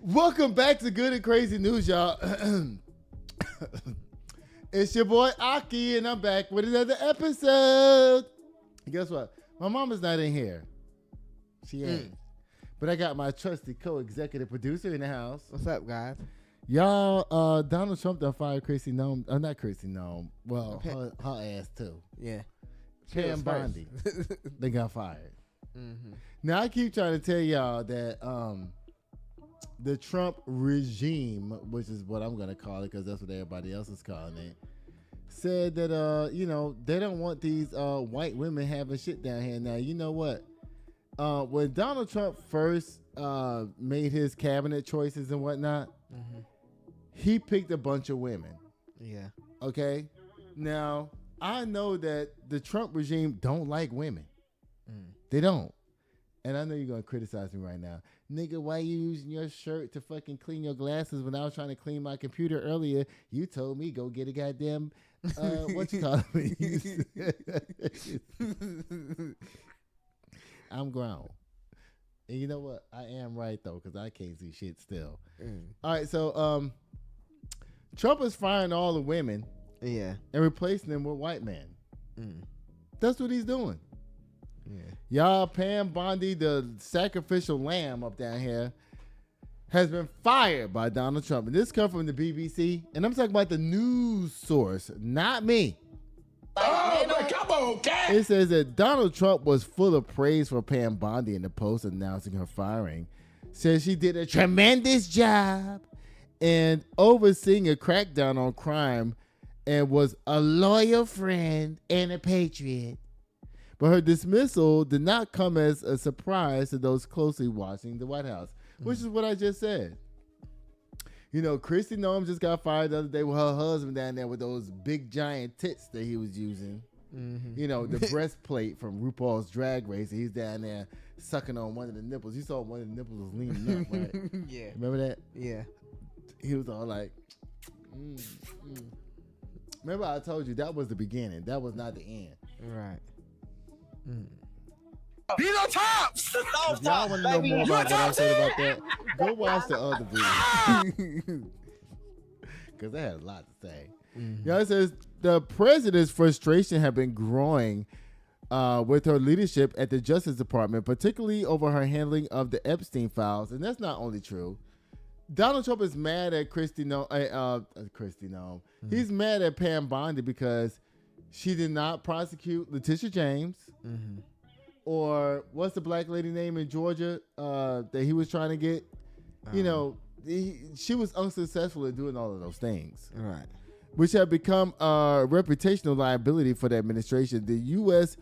Welcome back to Good and Crazy News, y'all. It's your boy Aki, and I'm back with another episode. And guess what? My mama's not in here. She ain't. But I got my trusty co-executive producer in the house. What's up, guys? Y'all, Donald Trump done fired Chrissy Nome. Not Chrissy Nome. Well, her ass too. Yeah. Pam Bondi. They got fired. Mm-hmm. Now, I keep trying to tell y'all that the Trump regime, which is what I'm going to call it because that's what everybody else is calling it, said that, they don't want these white women having shit down here. Now, you know what? When Donald Trump first made his cabinet choices and whatnot, he picked a bunch of women. Yeah. Okay? Now, I know that the Trump regime don't like women. They don't. And I know you're going to criticize me right now. Nigga, why you using your shirt to fucking clean your glasses when I was trying to clean my computer earlier? You told me go get a goddamn, what you call it? I'm grown. And you know what? I am right, though, because I can't see shit still. All right, so Trump is firing all the women and replacing them with white men. That's what he's doing. Yeah. Y'all, Pam Bondi, the sacrificial lamb up down here, has been fired by Donald Trump. And this comes from the BBC. And I'm talking about the news source, not me. Oh, but come on, cat. It says that Donald Trump was full of praise for Pam Bondi in the post announcing her firing. Says she did a tremendous job in overseeing a crackdown on crime and was a loyal friend and a patriot. But her dismissal did not come as a surprise to those closely watching the White House, which is what I just said. You know, Kristi Noem just got fired the other day with her husband down there with those big giant tits that he was using. You know, the breastplate from RuPaul's Drag Race. He's down there sucking on one of the nipples. You saw one of the nipples was leaning up, right? Yeah. Remember that? Yeah. He was all like, Remember I told you that was the beginning. That was not the end. Right. You know tops. If y'all want to know more about what I said about that, go watch the other video. Because I had a lot to say. Y'all, it says the president's frustration had been growing with her leadership at the Justice Department, particularly over her handling of the Epstein files. And that's not only true. Donald Trump is mad at Kristi Noem. He's mad at Pam Bondi because she did not prosecute Letitia James. Or what's the black lady name in Georgia that he was trying to get? You know, she was unsuccessful in doing all of those things. Right. Which have become a reputational liability for the administration. The U.S.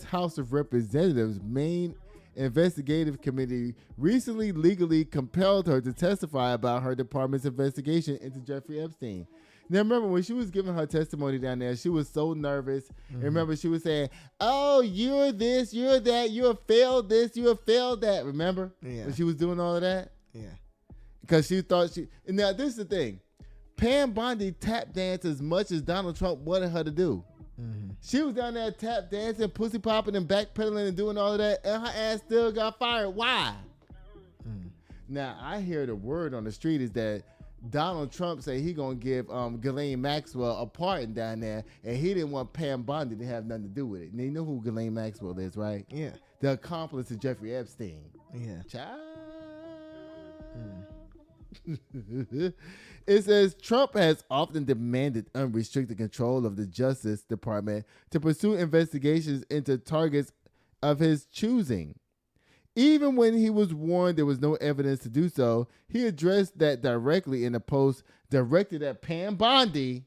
House of Representatives' main investigative committee recently legally compelled her to testify about her department's investigation into Jeffrey Epstein. Now, remember, when she was giving her testimony down there, she was so nervous. Remember, she was saying, oh, you're this, you're that, you have failed this, you have failed that. Remember? Yeah. When she was doing all of that? Yeah. Because she thought she... And now, this is the thing. Pam Bondi tap danced as much as Donald Trump wanted her to do. She was down there tap dancing, pussy popping, and backpedaling and doing all of that, and her ass still got fired. Why? Now, I hear the word on the street is that Donald Trump said he gonna give Ghislaine Maxwell a pardon down there, and he didn't want Pam Bondi to have nothing to do with it. And you know who Ghislaine Maxwell is, right? Yeah. The accomplice of Jeffrey Epstein. Yeah. Child. It says Trump has often demanded unrestricted control of the Justice Department to pursue investigations into targets of his choosing. Even when he was warned there was no evidence to do so, he addressed that directly in a post directed at Pam Bondi,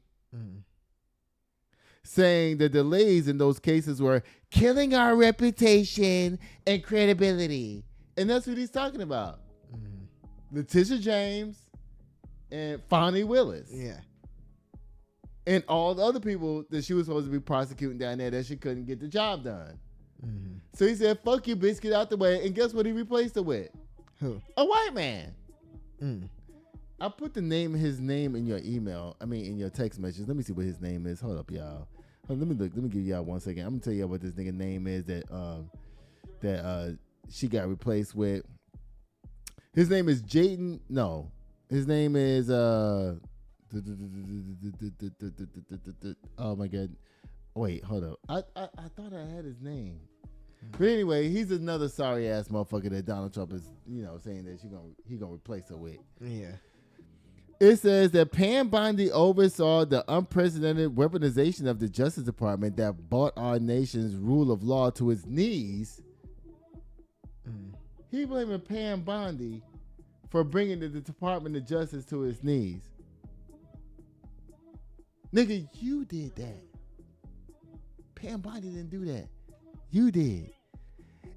saying the delays in those cases were killing our reputation and credibility. And that's what he's talking about. Letitia James and Fonnie Willis. Yeah. And all the other people that she was supposed to be prosecuting down there that she couldn't get the job done. So he said, fuck you, bitch, get out the way. And guess what he replaced her with? Who? A white man. I put his name in your email. I mean, in your text message. Let me see what his name is. Hold up, y'all. Let me give y'all 1 second. I'm going to tell y'all what this nigga name is that that she got replaced with. His name is Jaden. No, his name is oh my god. Wait, hold up. I thought I had his name. But anyway, he's another sorry ass motherfucker that Donald Trump is, saying that he gonna replace her with. Yeah. It says that Pam Bondi oversaw the unprecedented weaponization of the Justice Department that brought our nation's rule of law to its knees. He blaming Pam Bondi for bringing the Department of Justice to its knees. Nigga, you did that. Pam Bondi didn't do that. You did.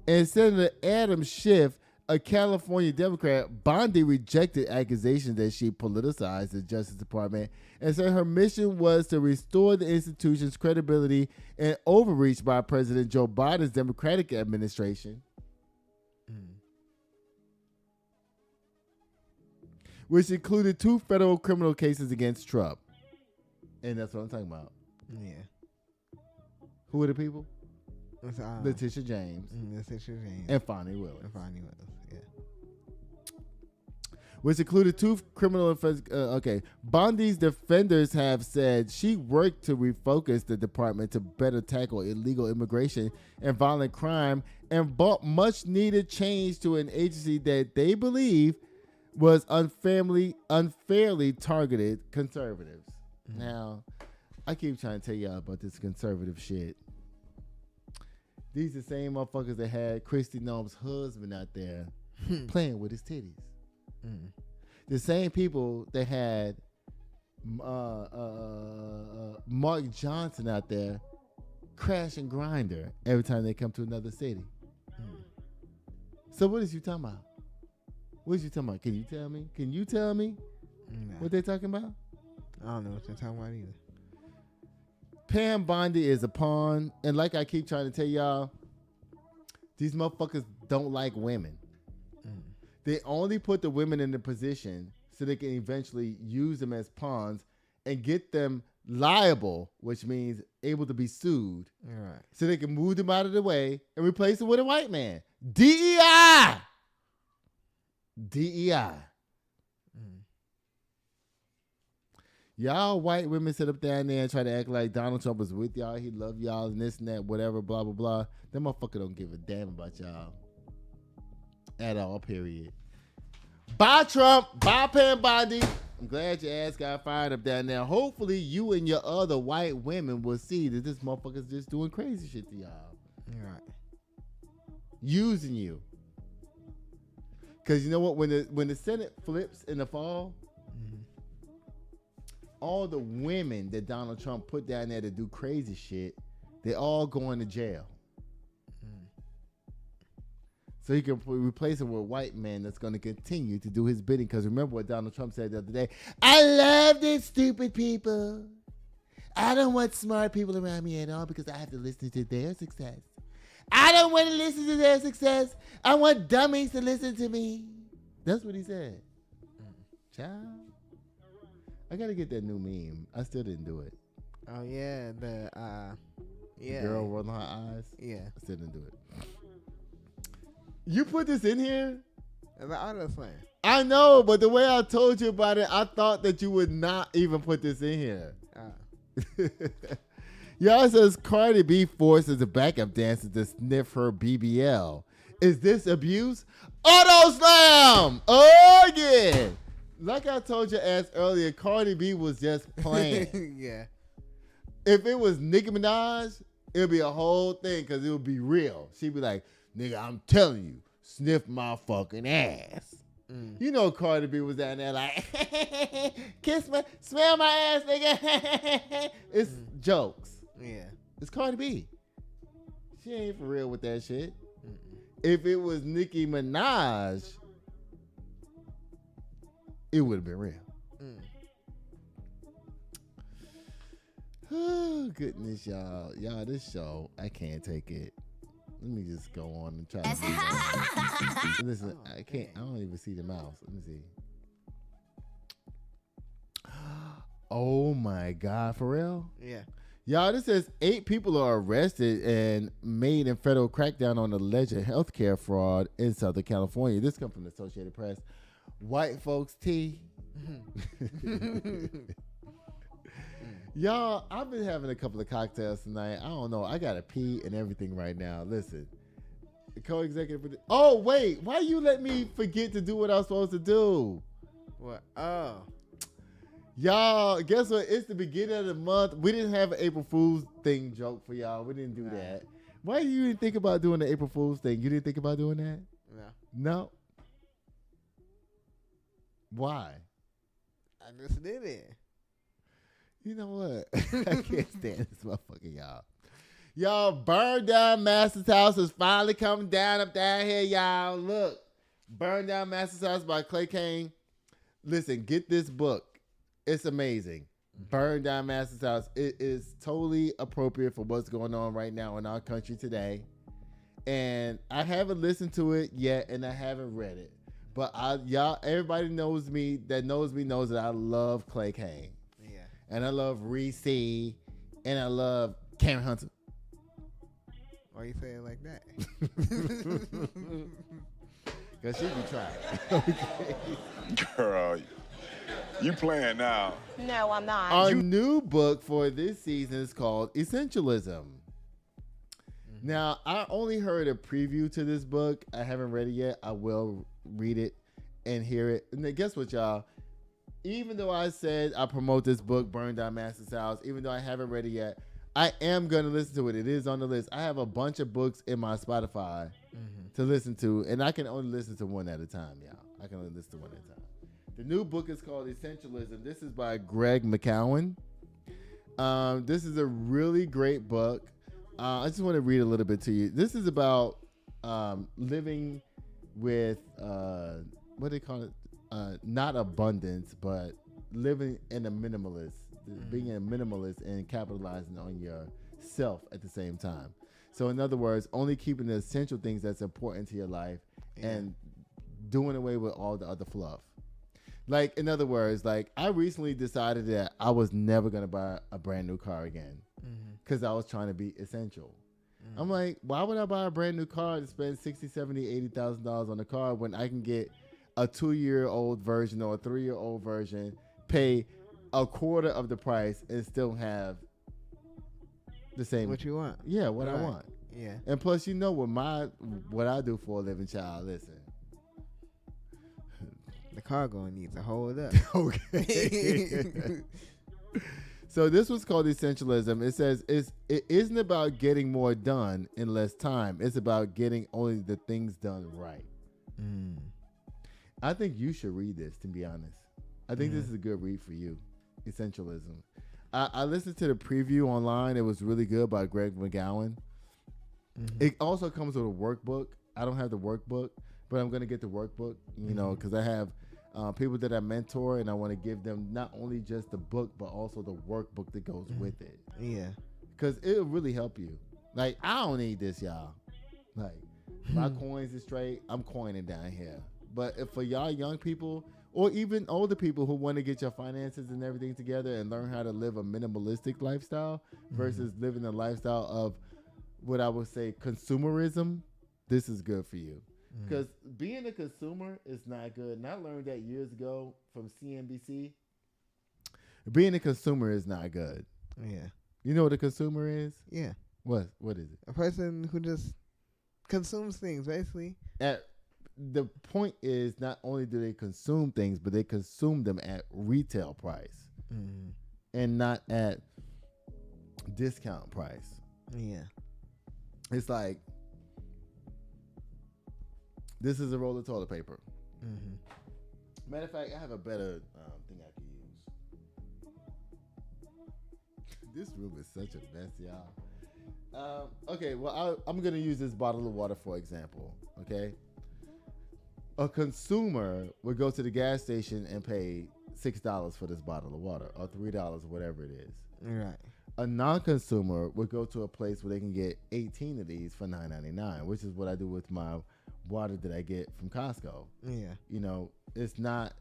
And Senator Adam Schiff, a California Democrat, Bondi rejected accusations that she politicized the Justice Department and said her mission was to restore the institution's credibility and overreach by President Joe Biden's Democratic administration, which included 2 federal criminal cases against Trump. And that's what I'm talking about. Yeah. Who are the people? Letitia James. Letitia James. And Fonnie Willis. Yeah. Which included 2 criminal offenses. Bondi's defenders have said she worked to refocus the department to better tackle illegal immigration and violent crime and brought much needed change to an agency that they believe was unfairly targeted conservatives. Now, I keep trying to tell y'all about this conservative shit. These the same motherfuckers that had Kristi Noem's husband out there playing with his titties. The same people that had Mark Johnson out there crashing Grindr every time they come to another city. So what is you talking about? What is you talking about? Can you tell me? Nah. What they talking about? I don't know what they're talking about either. Pam Bondi is a pawn, and like I keep trying to tell y'all, these motherfuckers don't like women. They only put the women in the position so they can eventually use them as pawns and get them liable, which means able to be sued. Right. So they can move them out of the way and replace them with a white man. DEI. Y'all white women sit up down there and try to act like Donald Trump was with y'all. He loved y'all and this and that, whatever, blah, blah, blah. That motherfucker don't give a damn about y'all at all, period. Bye, Trump. Bye, Pam Bondi. I'm glad your ass got fired up down there. Hopefully you and your other white women will see that this motherfucker's just doing crazy shit to y'all. Right. Using you. Because you know what? When the Senate flips in the fall, all the women that Donald Trump put down there to do crazy shit, they all going to jail. So he can replace them with a white man that's going to continue to do his bidding. Because remember what Donald Trump said the other day? I love these stupid people. I don't want smart people around me at all because I have to listen to their success. I don't want to listen to their success. I want dummies to listen to me. That's what he said. Child. I got to get that new meme. I still didn't do it. Oh, yeah. The girl rolling her eyes. Yeah. I still didn't do it. You put this in here? I know fun. I know, but the way I told you about it, I thought that you would not even put this in here. Y'all says Cardi B forces a backup dancer to sniff her BBL. Is this abuse? Auto slam! Oh, yeah. Like I told your ass earlier, Cardi B was just playing. Yeah. If it was Nicki Minaj, it would be a whole thing because it would be real. She'd be like, nigga, I'm telling you, sniff my fucking ass. You know Cardi B was down there like, smell my ass, nigga. It's jokes. Yeah. It's Cardi B. She ain't for real with that shit. If it was Nicki Minaj, it would have been real. Oh, goodness, y'all. Y'all, this show, I can't take it. Let me just go on and try to do that. Listen, I can't. I don't even see the mouse. Let me see. Oh, my God. For real? Yeah. Y'all, this says 8 people are arrested and made in federal crackdown on alleged healthcare fraud in Southern California. This comes from the Associated Press. White folks tea. Y'all, I've been having a couple of cocktails tonight. I don't know. I got to pee and everything right now. Listen. The co-executive. Oh, wait. Why you let me forget to do what I was supposed to do? What? Oh. Y'all, guess what? It's the beginning of the month. We didn't have an April Fool's thing joke for y'all. We didn't do that. Why you didn't think about doing the April Fool's thing? You didn't think about doing that? No. No? Why? I just did it. You know what? I can't stand this motherfucker, y'all. Y'all, Burn Down Master's House is finally coming down up down here, y'all. Look. Burn Down Master's House by Clay Kane. Listen, get this book. It's amazing. Burn Down Master's House. It is totally appropriate for what's going on right now in our country today. And I haven't listened to it yet, and I haven't read it. But y'all, everybody knows me knows that I love Clay Kane. Yeah. And I love Reese, and I love Karen Hunter. Why you saying it like that? Because she be trying. Girl, you playing now. No, I'm not. Our new book for this season is called Essentialism. Now, I only heard a preview to this book. I haven't read it yet. I will read it and hear it. And then guess what, y'all? Even though I said I promote this book, Burn Down Master's House, even though I haven't read it yet, I am going to listen to it. It is on the list. I have a bunch of books in my Spotify to listen to, and I can only listen to one at a time, y'all. I can only listen to one at a time. The new book is called Essentialism. This is by Greg McKeown. This is a really great book. I just want to read a little bit to you. This is about living with, what do they call it? Not abundance, but living in a minimalist. Being a minimalist and capitalizing on yourself at the same time. So in other words, only keeping the essential things that's important to your life and doing away with all the other fluff. Like, in other words, like I recently decided that I was never going to buy a brand new car again because I was trying to be essential. I'm like, why would I buy a brand new car to spend $60,000, $70,000, $80,000 on a car when I can get a 2-year-old version or a 3-year-old version, pay a quarter of the price and still have the same. What you want? Yeah, what I want. Yeah. And plus, you know what I do for a living, child. Listen. The cargo needs to hold up. Okay. So this was called Essentialism. It says it isn't about getting more done in less time. It's about getting only the things done right. I think you should read this, to be honest. I think this is a good read for you. Essentialism. I listened to the preview online. It was really good by Greg McKeown. It also comes with a workbook. I don't have the workbook, but I'm going to get the workbook, you know, because I have people that I mentor, and I want to give them not only just the book, but also the workbook that goes with it. Yeah. Because it'll really help you. Like, I don't need this, y'all. Like, my coins is straight. I'm coining down here. But if for y'all young people, or even older people who want to get your finances and everything together and learn how to live a minimalistic lifestyle versus living a lifestyle of what I would say consumerism, this is good for you. Because being a consumer is not good. And I learned that years ago from CNBC. Being a consumer is not good. Yeah. You know what a consumer is? Yeah. What is it? A person who just consumes things, basically. The point is, not only do they consume things, but they consume them at retail price and not at discount price. Yeah. It's like, this is a roll of toilet paper. Matter of fact, I have a better thing I can use. This room is such a mess, y'all. Okay, well, I'm going to use this bottle of water for example, okay? A consumer would go to the gas station and pay $6 for this bottle of water, or $3, whatever it is. Right. A non-consumer would go to a place where they can get 18 of these for $9.99, which is what I do with my water that I get from Costco. Yeah. You know, it's not,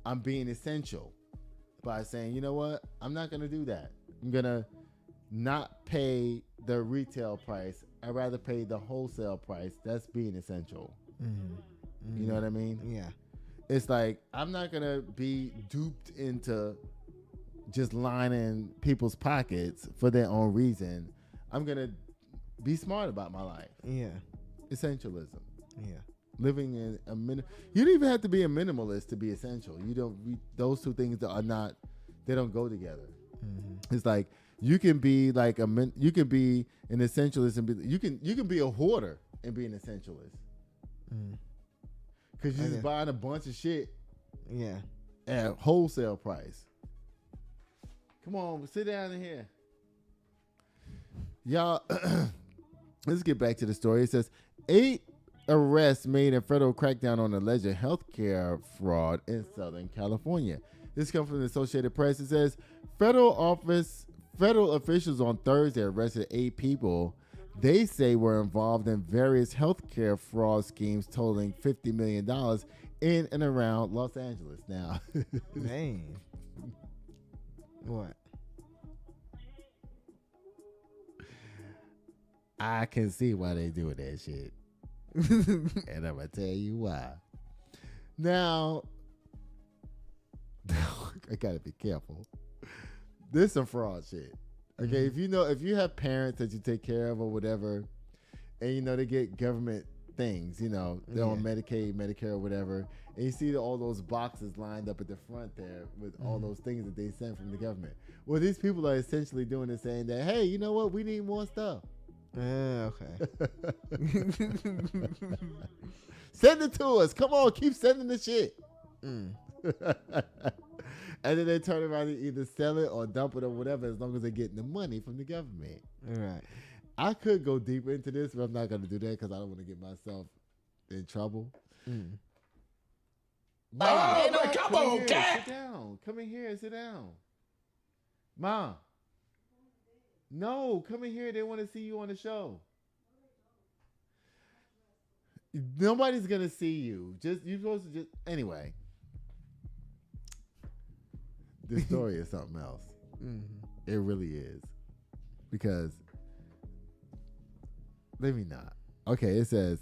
I'm being essential by saying, you know what, I'm not going to do that. I'm going to not pay the retail price. I'd rather pay the wholesale price. That's being essential. You know what I mean? Yeah. It's like, I'm not going to be duped into just lining people's pockets for their own reason. I'm going to be smart about my life. Yeah. Essentialism. Yeah. Living in a you don't even have to be a minimalist to be essential. You don't. Those two things are not. They don't go together. It's like you can be like you can be an essentialist and you can be a hoarder and be an essentialist. Because you're just buying a bunch of shit. Yeah. At wholesale price. Come on, sit down in here, y'all. Let's get back to the story. It says 8 arrests made in federal crackdown on alleged healthcare fraud in Southern California. This comes from the Associated Press. It says federal officials on Thursday arrested 8 people they say were involved in various healthcare fraud schemes totaling $50 million in and around Los Angeles. Now, dang, what? I can see why they doing that shit. And I'm going to tell you why. Now, I got to be careful. This is some fraud shit. Okay, if you have parents that you take care of or whatever, and they get government things, they're on Medicaid, Medicare, or whatever, and you see all those boxes lined up at the front there with all those things that they send from the government. Well, these people are essentially doing is saying that, hey, you know what? We need more stuff. Okay. Send it to us. Come on, keep sending the shit. And then they turn around and either sell it or dump it or whatever, as long as they're getting the money from the government. Right. I could go deeper into this, but I'm not going to do that because I don't want to get myself in trouble. Mom, come on, cat. Sit down. Come in here and sit down. Mom. No, come in here. They want to see you on the show. Nobody's going to see you. You're supposed to anyway. This story is something else. It really is. Because, let me not. Okay, it says,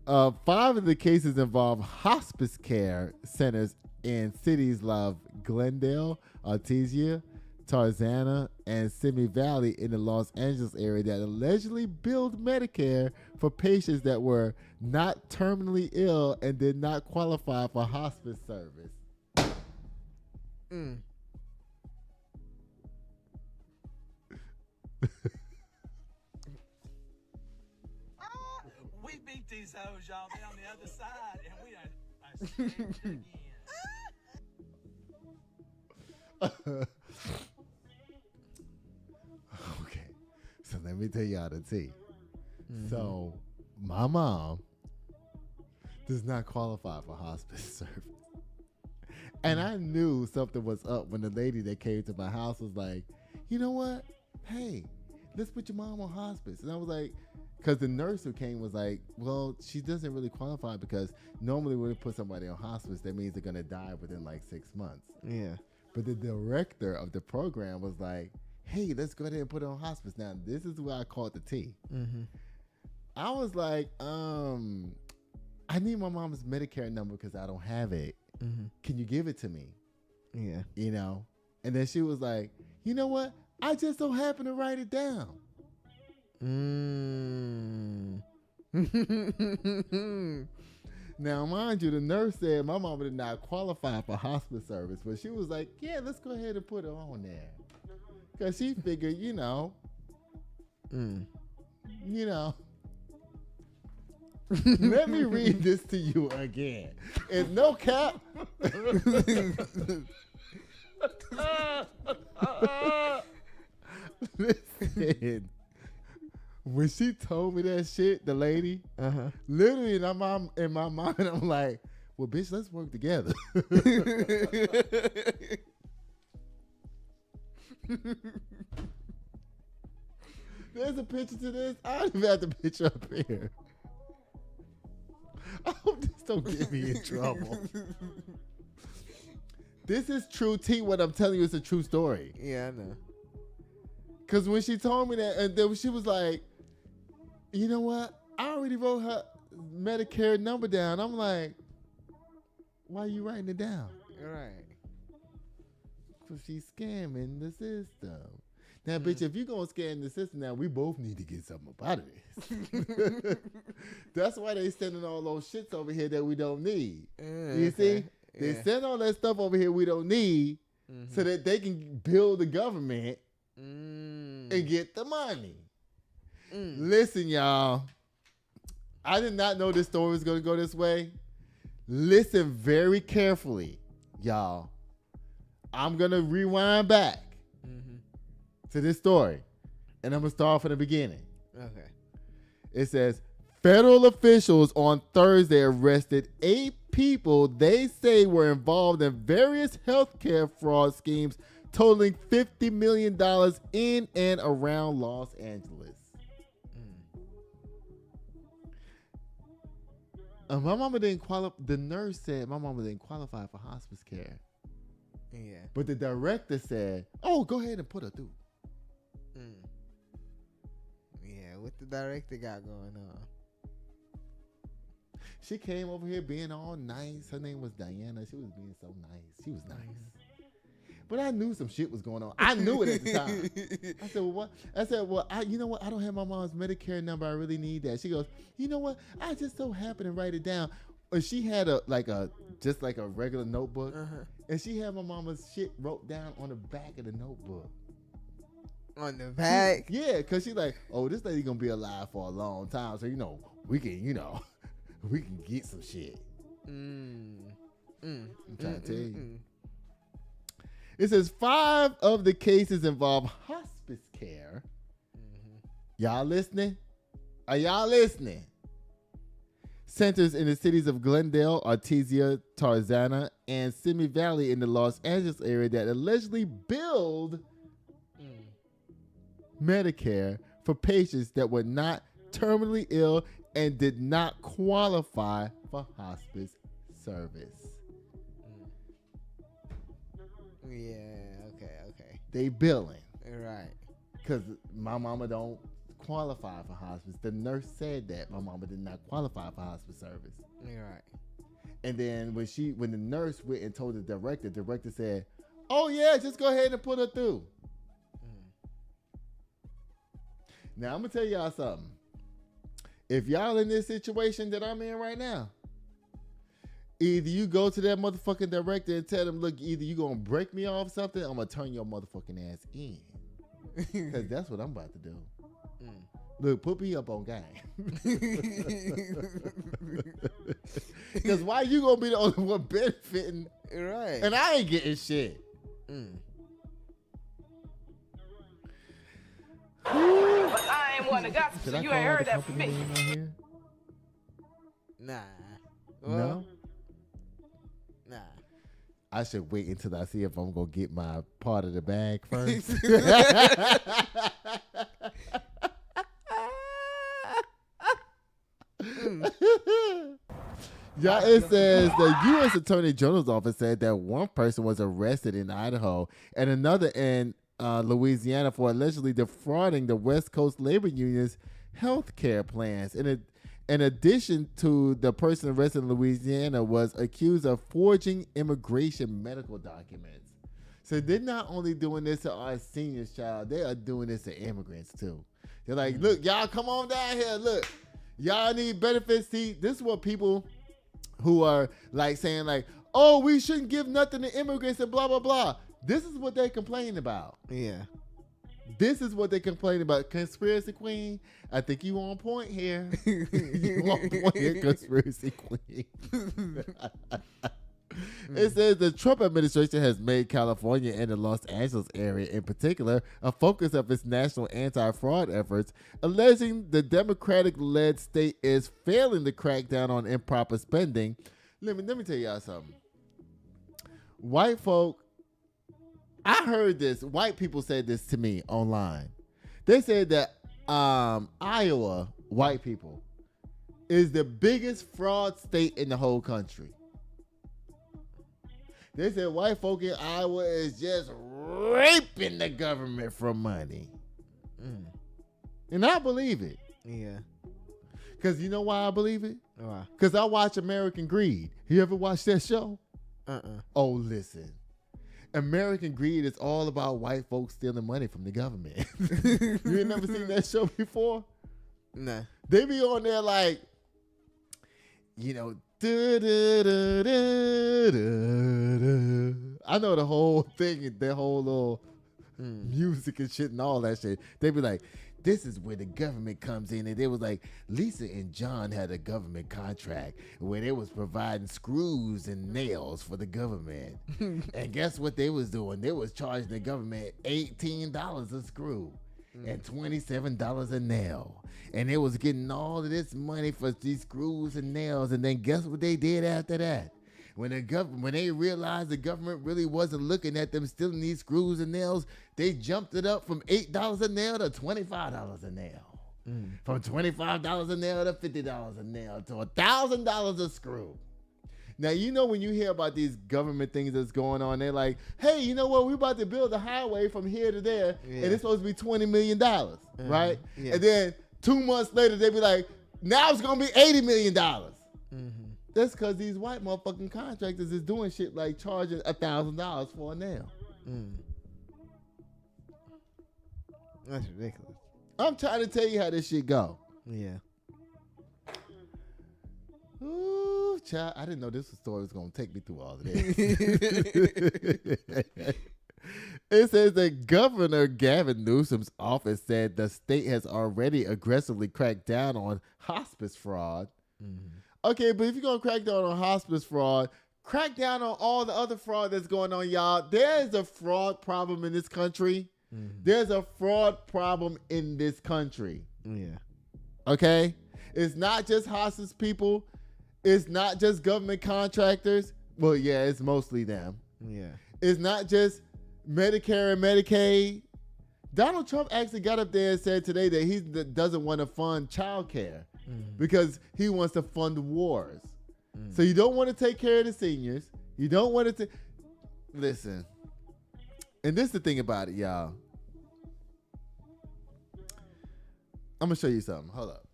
5 of the cases involve hospice care centers in cities like Glendale, Artesia, Tarzana, and Simi Valley in the Los Angeles area that allegedly billed Medicare for patients that were not terminally ill and did not qualify for hospice service. We beat these hoes, y'all. They on the other side, and we are scared again. Okay, so let me tell y'all the tea. So my mom does not qualify for hospice service. And I knew something was up when the lady that came to my house was like, you know what? Hey, let's put your mom on hospice. And I was like, because the nurse who came was like, well, she doesn't really qualify because normally when we put somebody on hospice, that means they're going to die within like 6 months. Yeah. But the director of the program was like, hey, let's go ahead and put her on hospice. Now, this is where I caught the tea. I was like, I need my mom's Medicare number because I don't have it. Can you give it to me? Yeah. And then she was like, you know what? I just don't happen to write it down. Now, mind you, the nurse said my mama did not qualify for hospice service, but she was like, yeah, let's go ahead and put her on there. Because she figured, Let me read this to you again. And no cap. Listen, when she told me that shit, the lady, literally in my mind, I'm like, well, bitch, let's work together. There's a picture to this. I don't even have the picture up here. I hope this don't get me in trouble. This is true, T. What I'm telling you is a true story. Yeah, I know. Because when she told me that, and then she was like, you know what? I already wrote her Medicare number down. I'm like, why are you writing it down? Right. Because she's scamming the system. Now, bitch, if you're going to scam the system now, we both need to get something up out of this. That's why they sending all those shits over here that we don't need. You see? They send all that stuff over here we don't need so that they can build the government and get the money. Listen, y'all. I did not know this story was going to go this way. Listen very carefully, y'all. I'm going to rewind back to this story, and I'm going to start from the beginning. Okay. It says, federal officials on Thursday arrested 8 people they say were involved in various healthcare fraud schemes totaling $50 million in and around Los Angeles. My mama didn't qualify. The nurse said my mama didn't qualify for hospice care. Yeah. But the director said, oh, go ahead and put her through. Yeah, what the director got going on? She came over here being all nice. Her name was Diana. She was being so nice. She was nice. But I knew some shit was going on. I knew it at the time. I said, well, what? I said, well, you know what? I don't have my mom's Medicare number. I really need that. She goes, you know what? I just so happened to write it down. And she had just like a regular notebook. And she had my mama's shit wrote down on the back of the notebook. On the back? Yeah, because she's like, oh, this lady going to be alive for a long time. So, we can, we can get some shit. I'm trying to tell you. It says 5 of the cases involve hospice care. Y'all listening? Are y'all listening? Centers in the cities of Glendale, Artesia, Tarzana, and Simi Valley in the Los Angeles area that allegedly billed Medicare for patients that were not terminally ill and did not qualify for hospice service. Yeah, okay. They billing. Right. Because my mama don't qualify for hospice. The nurse said that my mama did not qualify for hospice service. Right. And then when the nurse went and told the director said, oh yeah, just go ahead and put her through. Now I'm going to tell y'all something. If y'all in this situation that I'm in right now, either you go to that motherfucking director and tell them, look, either you going to break me off something, I'm going to turn your motherfucking ass in. Because that's what I'm about to do. Look, put me up on game. Because why you going to be the only one benefiting? Right. And I ain't getting shit. But I ain't one to gossip, so you ain't heard that from me. Nah. No? Nah. I should wait until I see if I'm going to get my part of the bag first. Yeah, it says the U.S. Attorney General's office said that one person was arrested in Idaho and another in Louisiana for allegedly defrauding the West Coast labor union's health care plans. In addition to the person arrested in Louisiana was accused of forging immigration medical documents. So they're not only doing this to our seniors, child, they are doing this to immigrants too. They're like, look, y'all come on down here. Look, y'all need benefits. See, this is what people who are like saying like, oh, we shouldn't give nothing to immigrants and blah, blah, blah. This is what they complain about. Yeah. This is what they complain about. Conspiracy Queen, I think you on point here. You on point here, Conspiracy Queen. It says the Trump administration has made California and the Los Angeles area in particular a focus of its national anti-fraud efforts, alleging the Democratic-led state is failing to crack down on improper spending. Let me tell y'all something. White folk, I heard this. White people said this to me online. They said that Iowa, white people, is the biggest fraud state in the whole country. They said white folk in Iowa is just raping the government for money. And I believe it. Yeah. Because you know why I believe it? Why? Because I watch American Greed. You ever watch that show? Oh, listen. American Greed is all about white folks stealing money from the government. You ain't never seen that show before? Nah. They be on there like, you know, I know the whole thing, their whole little music and shit and all that shit. They be like, this is where the government comes in. And they was like, Lisa and John had a government contract where they was providing screws and nails for the government. And guess what they was doing? They was charging the government $18 a screw and $27 a nail. And they was getting all of this money for these screws and nails. And then guess what they did after that? When they realized the government really wasn't looking at them stealing these screws and nails, they jumped it up from $8 a nail to $25 a nail. From $25 a nail to $50 a nail to $1,000 a screw. Now, you know when you hear about these government things that's going on, they're like, hey, you know what? We're about to build a highway from here to there, and it's supposed to be $20 million, right? Yeah. And then 2 months later, they be like, now it's going to be $80 million. That's because these white motherfucking contractors is doing shit like charging $1,000 for a nail. That's ridiculous. I'm trying to tell you how this shit go. Yeah. Ooh, child, I didn't know this story was going to take me through all of this. It says that Governor Gavin Newsom's office said the state has already aggressively cracked down on hospice fraud. Okay, but if you're going to crack down on hospice fraud, crack down on all the other fraud that's going on, y'all. There is a fraud problem in this country. There's a fraud problem in this country. Yeah. Okay? It's not just hospice people. It's not just government contractors. Well, yeah, it's mostly them. Yeah. It's not just Medicare and Medicaid. Donald Trump actually got up there and said today that he doesn't want to fund child care because he wants to fund wars. So you don't want to take care of the seniors. You don't want to listen. And this is the thing about it, y'all. I'm going to show you something. Hold up.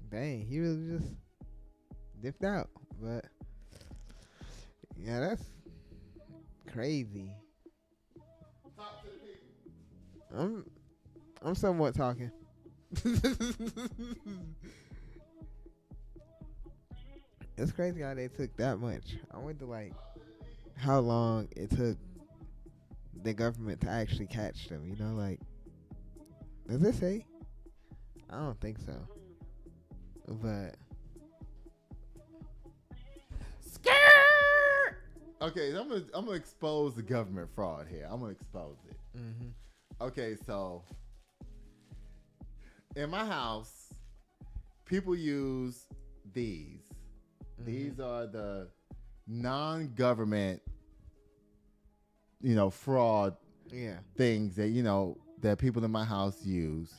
Dang, he really just dipped out. But yeah, that's crazy. I'm somewhat talking. It's crazy how they took that much. I wonder like how long it took the government to actually catch them, you know, like does it say? I don't think so. But okay, so I'm gonna expose the government fraud here. I'm gonna expose it. Okay, so in my house, people use these. These are the non-government, fraud things that that people in my house use,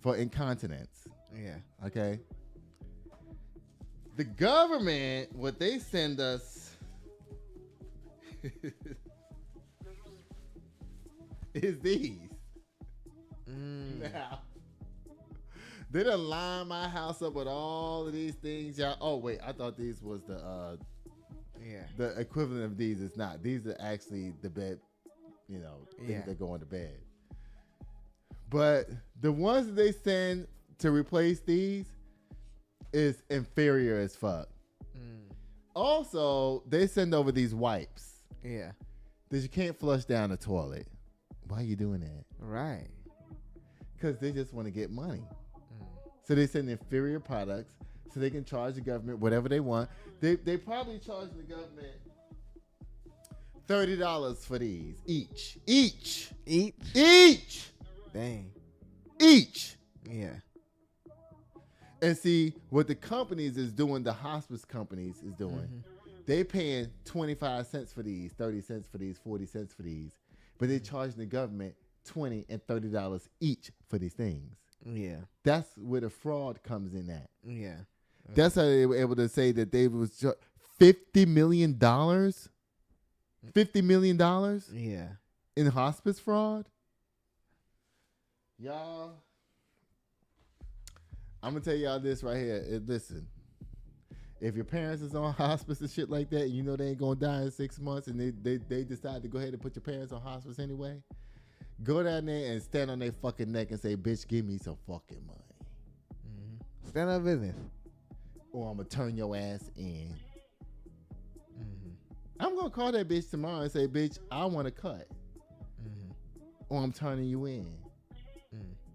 for incontinence. Yeah. Okay. The government, what they send us is these. Now, they done line my house up with all of these things, y'all. Oh wait, I thought these was the equivalent of these. It's not. These are actually the bed, things that go on the bed. But the ones that they send to replace these is inferior as fuck. Also, they send over these wipes. Yeah. That you can't flush down the toilet. Why are you doing that? Right. Because they just want to get money. So they send inferior products so they can charge the government whatever they want. They probably charge the government $30 for these each. Dang. Each. Yeah. And see what the companies is doing, the hospice companies is doing. They paying 25 cents for these, 30 cents for these, 40 cents for these, but they charging the government $20 and $30 each for these things. Yeah. That's where the fraud comes in at. Yeah. That's how they were able to say that they was $50 million? $50 million Yeah. in hospice fraud? Y'all, I'm going to tell y'all this right here. Listen, if your parents is on hospice and shit like that, and you know they ain't going to die in 6 months, and they decide to go ahead and put your parents on hospice anyway, go down there and stand on their fucking neck and say, bitch, give me some fucking money. Mm-hmm. Stand up business. Or I'm going to turn your ass in. I'm going to call that bitch tomorrow and say, bitch, I want to cut. Or I'm turning you in.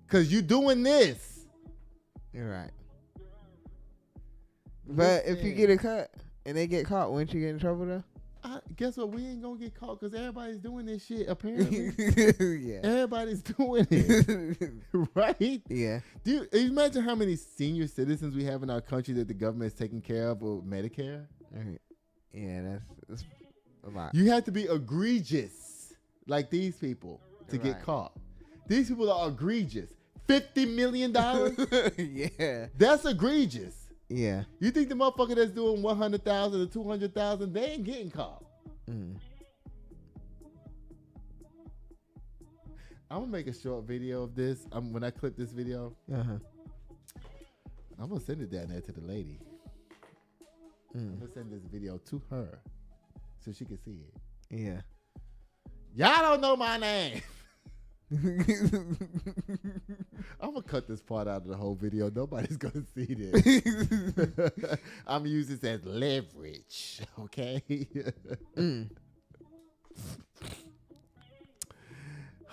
Because you doing this. You're right. But if you get a cut and they get caught, wouldn't you get in trouble though? Guess what? We ain't going to get caught because everybody's doing this shit, apparently. Yeah. Everybody's doing it. Right? Yeah. Do you imagine how many senior citizens we have in our country that the government is taking care of with Medicare? Yeah, that's a lot. You have to be egregious like these people to get caught. These people are egregious. $50 million? Yeah. That's egregious. Yeah. You think the motherfucker that's doing 100,000 or 200,000, they ain't getting caught. I'm going to make a short video of this. When I clip this video, I'm going to send it down there to the lady. I'm going to send this video to her so she can see it. Yeah. Y'all don't know my name. I'm going to cut this part out of the whole video. Nobody's going to see this. I'm going to use this as leverage, okay?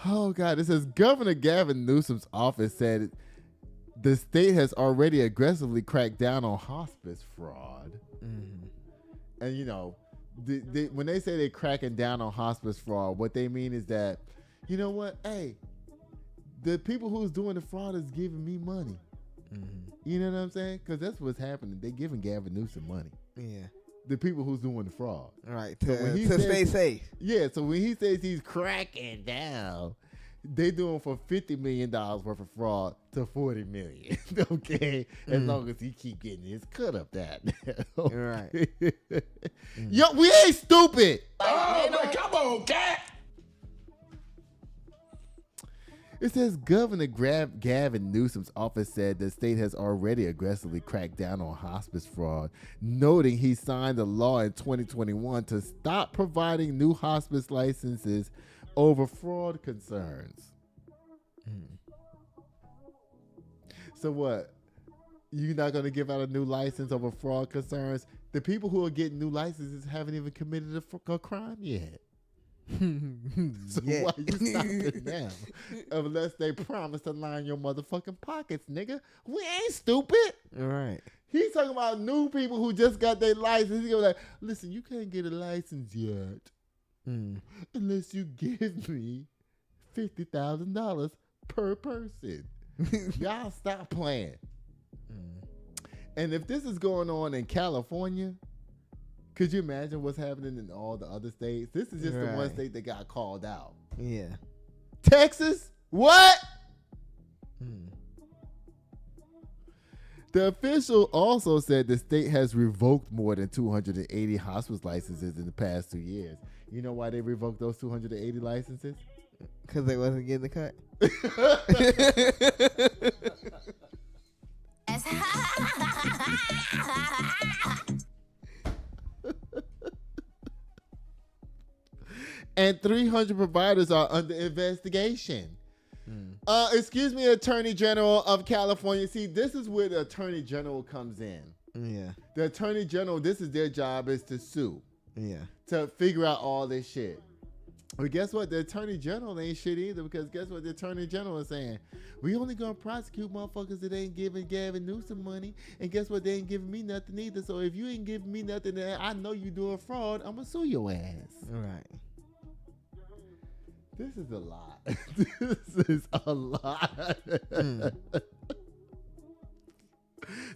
Oh, God. It says Governor Gavin Newsom's office said the state has already aggressively cracked down on hospice fraud. And, you know, when they say they're cracking down on hospice fraud, what they mean is that, you know what? Hey, the people who's doing the fraud is giving me money. You know what I'm saying? Because that's what's happening. They're giving Gavin Newsom money. Yeah. The people who's doing the fraud. Right. So To stay safe. Yeah. So when he says he's cracking down, they doing for $50 million worth of fraud to $40 million. Okay. As long as he keep getting his cut up that. Right. Yo, we ain't stupid. Oh, come on, cat. It says Governor Gavin Newsom's office said the state has already aggressively cracked down on hospice fraud, noting he signed a law in 2021 to stop providing new hospice licenses over fraud concerns. So what? You're not going to give out a new license over fraud concerns? The people who are getting new licenses haven't even committed a crime yet. So why you stopping now? Unless they promise to line your motherfucking pockets, nigga. We ain't stupid. All right. He's talking about new people who just got their license. He's like, listen, you can't get a license yet unless you give me $50,000 per person. Y'all stop playing. And if this is going on in California, could you imagine what's happening in all the other states? This is just the one state that got called out. Yeah. Texas? What? The official also said the state has revoked more than 280 hospice licenses in the past 2 years. You know why they revoked those 280 licenses? Because they wasn't getting the cut. And 300 providers are under investigation. Excuse me, Attorney General of California. See, this is where the Attorney General comes in. Yeah. The Attorney General, this is their job, is to sue. Yeah. To figure out all this shit. But guess what? The Attorney General ain't shit either, because guess what the Attorney General is saying? We only gonna prosecute motherfuckers that ain't giving Gavin Newsom money. And guess what? They ain't giving me nothing either. So if you ain't giving me nothing and I know you doing fraud, I'm gonna sue your ass. All right. This is a lot. This is a lot.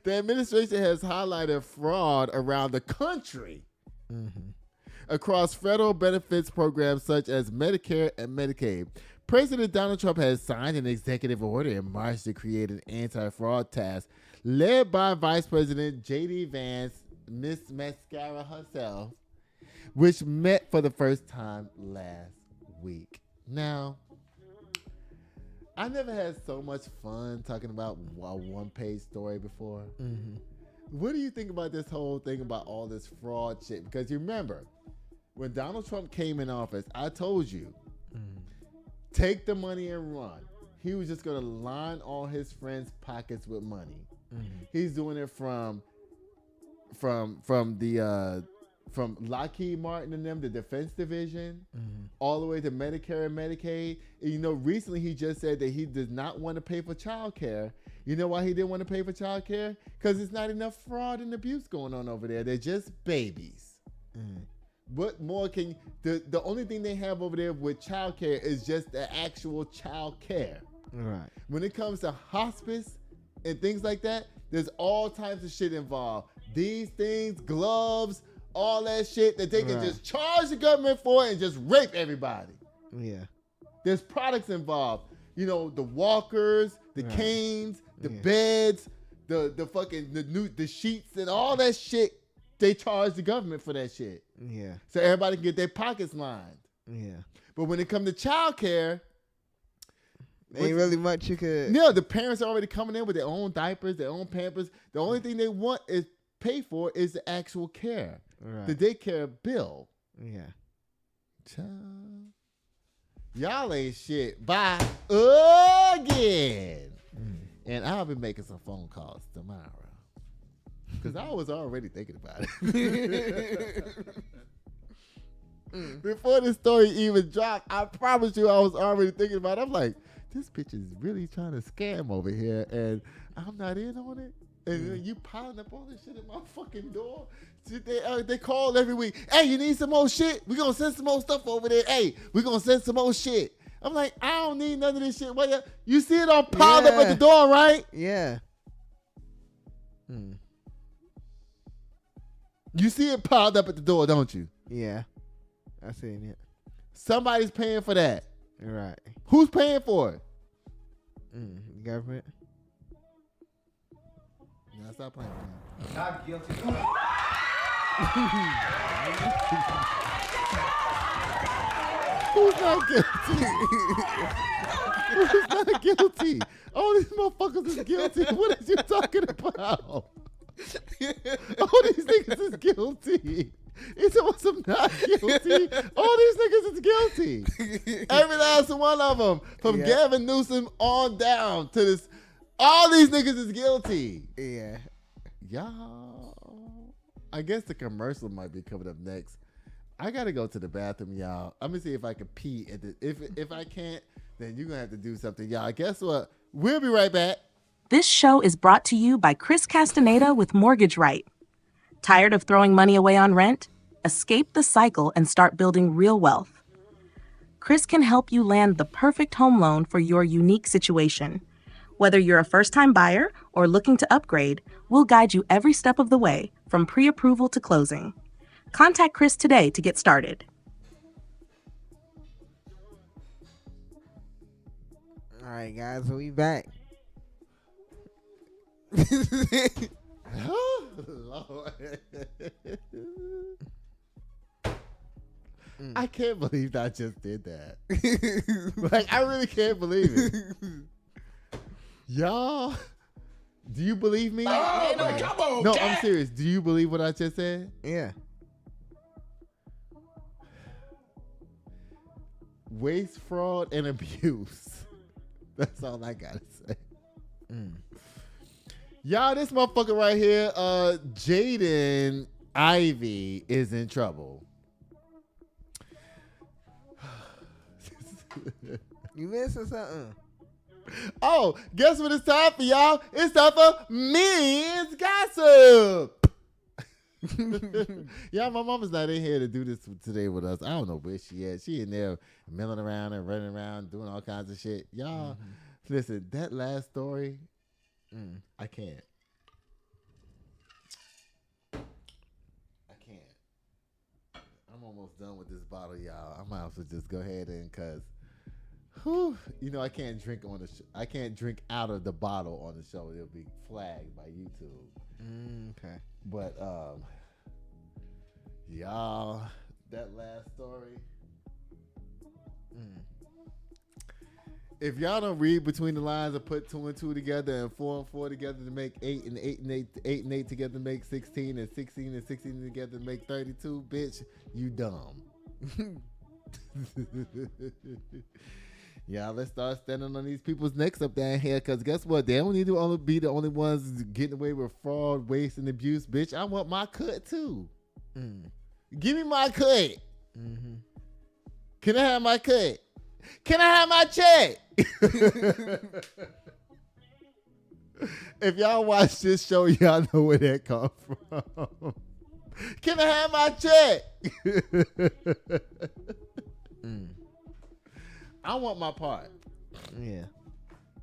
The administration has highlighted fraud around the country across federal benefits programs such as Medicare and Medicaid. President Donald Trump has signed an executive order in March to create an anti-fraud task led by Vice President J.D. Vance Miss Mascara herself, which met for the first time last week. Now, I never had so much fun talking about a one-page story before. Mm-hmm. What do you think about this whole thing about all this fraud shit? Because you remember, when Donald Trump came in office, I told you, take the money and run. He was just going to line all his friends' pockets with money. Mm-hmm. He's doing it from Lockheed Martin and them, the Defense Division, all the way to Medicare and Medicaid. And, you know, recently he just said that he does not want to pay for child care. You know why he didn't want to pay for child care? Because there's not enough fraud and abuse going on over there. They're just babies. What more can the only thing they have over there with child care is just the actual child care. Right. When it comes to hospice and things like that, there's all types of shit involved. These things, gloves, all that shit that they can just charge the government for and just rape everybody. Yeah. There's products involved. You know, the walkers, the canes, the beds, the sheets and all that shit. They charge the government for that shit. Yeah. So everybody can get their pockets lined. Yeah. But when it comes to child care, ain't really much you could. No, the parents are already coming in with their own diapers, their own Pampers. The only thing they want is pay for is the actual care, the daycare bill. Yeah. Child. Y'all ain't shit. Bye again. And I'll be making some phone calls tomorrow. Because I was already thinking about it. Before this story even dropped, I promise you I was already thinking about it. I'm like, this bitch is really trying to scam over here, and I'm not in on it. And you piling up all this shit at my fucking door. They call every week. Hey, you need some more shit? We're going to send some more stuff over there. Hey, we're going to send some more shit. I'm like, I don't need none of this shit. Well, you see it all piled up at the door, right? Yeah. You see it piled up at the door, don't you? Yeah. I seen it. Somebody's paying for that. Right. Who's paying for it? Government. No, stop playing. Not guilty. Who's not guilty? Who's not guilty? All these motherfuckers is guilty. What is you talking about? All these niggas is guilty. It's about some not guilty. All these niggas is guilty. Every last one of them. From Gavin Newsom on down to this. All these niggas is guilty. Yeah. Y'all. I guess the commercial might be coming up next. I gotta go to the bathroom, y'all. I'm gonna see if I can pee. If I can't, then you're gonna have to do something, y'all. Guess what? We'll be right back. This show is brought to you by Chris Castaneda with Mortgage Right. Tired of throwing money away on rent? Escape the cycle and start building real wealth. Chris can help you land the perfect home loan for your unique situation. Whether you're a first-time buyer or looking to upgrade, we'll guide you every step of the way, from pre-approval to closing. Contact Chris today to get started. All right, guys, so we back. Oh, Lord. I can't believe I just did that. Like, I really can't believe it. Y'all, do you believe me? Oh, man, come on, No, Cat. I'm serious. Do you believe what I just said? Yeah. Waste, fraud, and abuse. That's all I gotta say. Y'all, this motherfucker right here, Jaden Ivey is in trouble. You missing something? Oh, guess what it's time for, y'all? It's time for men's gossip. Yeah, my mama's not in here to do this today with us. I don't know where she at. She in there milling around and running around doing all kinds of shit. Y'all, listen, that last story, I can't. I'm almost done with this bottle, y'all. I might as well just go ahead and, cause, you know, I can't drink on the I can't drink out of the bottle on the show. It'll be flagged by YouTube. Okay. But y'all, that last story. If y'all don't read between the lines and put 2 and 2 together and 4 and 4 together to make 8 and 8 and 8 and 8 together to make 16 and 16 and 16 together to make 32, bitch, you dumb. Yeah, let's start standing on these people's necks up down here, because guess what? They don't need to be the only ones getting away with fraud, waste, and abuse, bitch. I want my cut too. Give me my cut. Can I have my cut? Can I have my check? If y'all watch this show, y'all know where that come from. Can I have my check? I want my part. Yeah.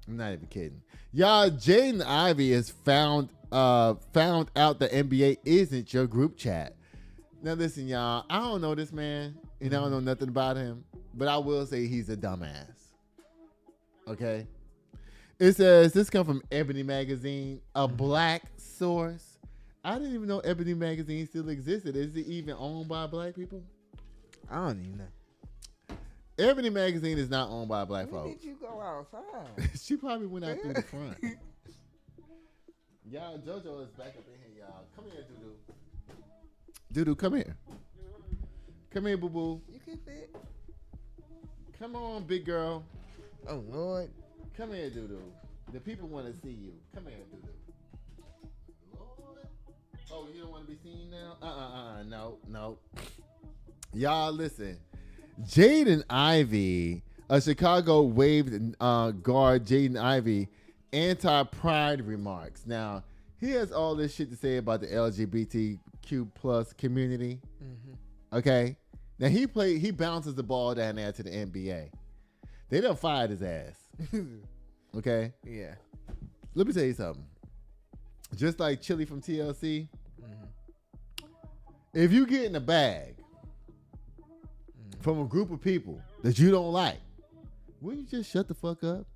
I'm not even kidding. Y'all, Jaden Ivey has found out the NBA isn't your group chat. Now listen, y'all, I don't know this man, and I don't know nothing about him, but I will say he's a dumbass. Okay? It says, this come from Ebony Magazine, a black source. I didn't even know Ebony Magazine still existed. Is it even owned by black people? I don't even know. Ebony Magazine is not owned by black When folks. did you go outside? She probably went out through the front. Y'all, JoJo is back up in here, y'all. Come here, Doodoo. Doodoo, come here. Come here, boo-boo. You can fit. Come on, big girl. Oh, Lord. Come here, Doodoo. The people want to see you. Come here, Doodoo. Lord. Oh, you don't want to be seen now? No. Y'all, listen. Jaden Ivey, a Chicago waved guard, Jaden Ivey, anti-pride remarks. Now, he has all this shit to say about the LGBTQ plus community. Okay? Now, he bounces the ball down there to the NBA. They done fired his ass. Okay? Yeah. Let me tell you something. Just like Chili from TLC, if you get in a bag from a group of people that you don't like, wouldn't you just shut the fuck up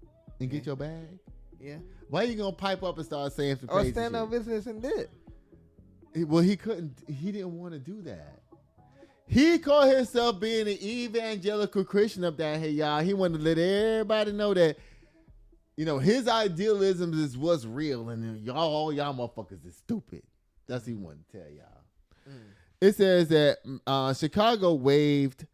and get your bag? Yeah. Why you gonna pipe up and start saying some Or crazy stand shit? on business and did. Well, he didn't want to do that. He called himself being an evangelical Christian up down here, y'all. He wanted to let everybody know that, you know, his idealism is what's real, and all y'all motherfuckers is stupid. That's what he wanted to tell y'all. It says that Chicago waived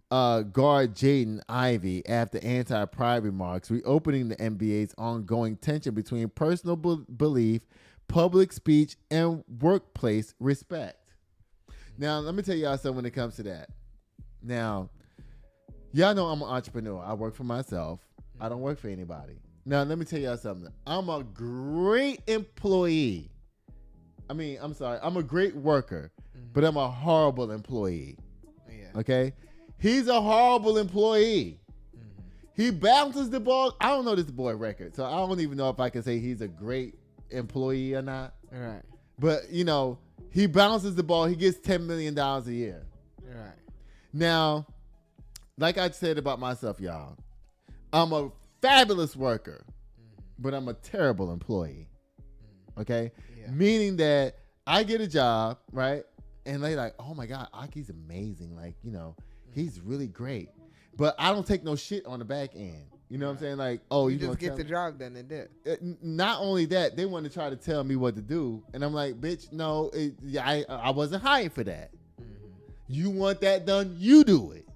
guard Jaden Ivey after anti-pride remarks, reopening the NBA's ongoing tension between personal belief, public speech, and workplace respect. Now, let me tell y'all something when it comes to that. Now, y'all know I'm an entrepreneur. I work for myself. I don't work for anybody. Now, let me tell y'all something. I'm a great employee. I'm a great worker, but I'm a horrible employee. Yeah. Okay? He's a horrible employee. He bounces the ball. I don't know this boy record, so I don't even know if I can say he's a great employee or not. All right. But, you know, he bounces the ball. He gets $10 million a year. All right. Now, like I said about myself, y'all, I'm a fabulous worker, but I'm a terrible employee. Okay? Yeah. Meaning that I get a job, right? And they like, oh my God, Aki's amazing. Like, you know, he's really great. But I don't take no shit on the back end. You know what I'm saying? Like, oh, you you just get the job done and did. Not only that, they want to try to tell me what to do. And I'm like, bitch, no, I wasn't hired for that. You want that done? You do it.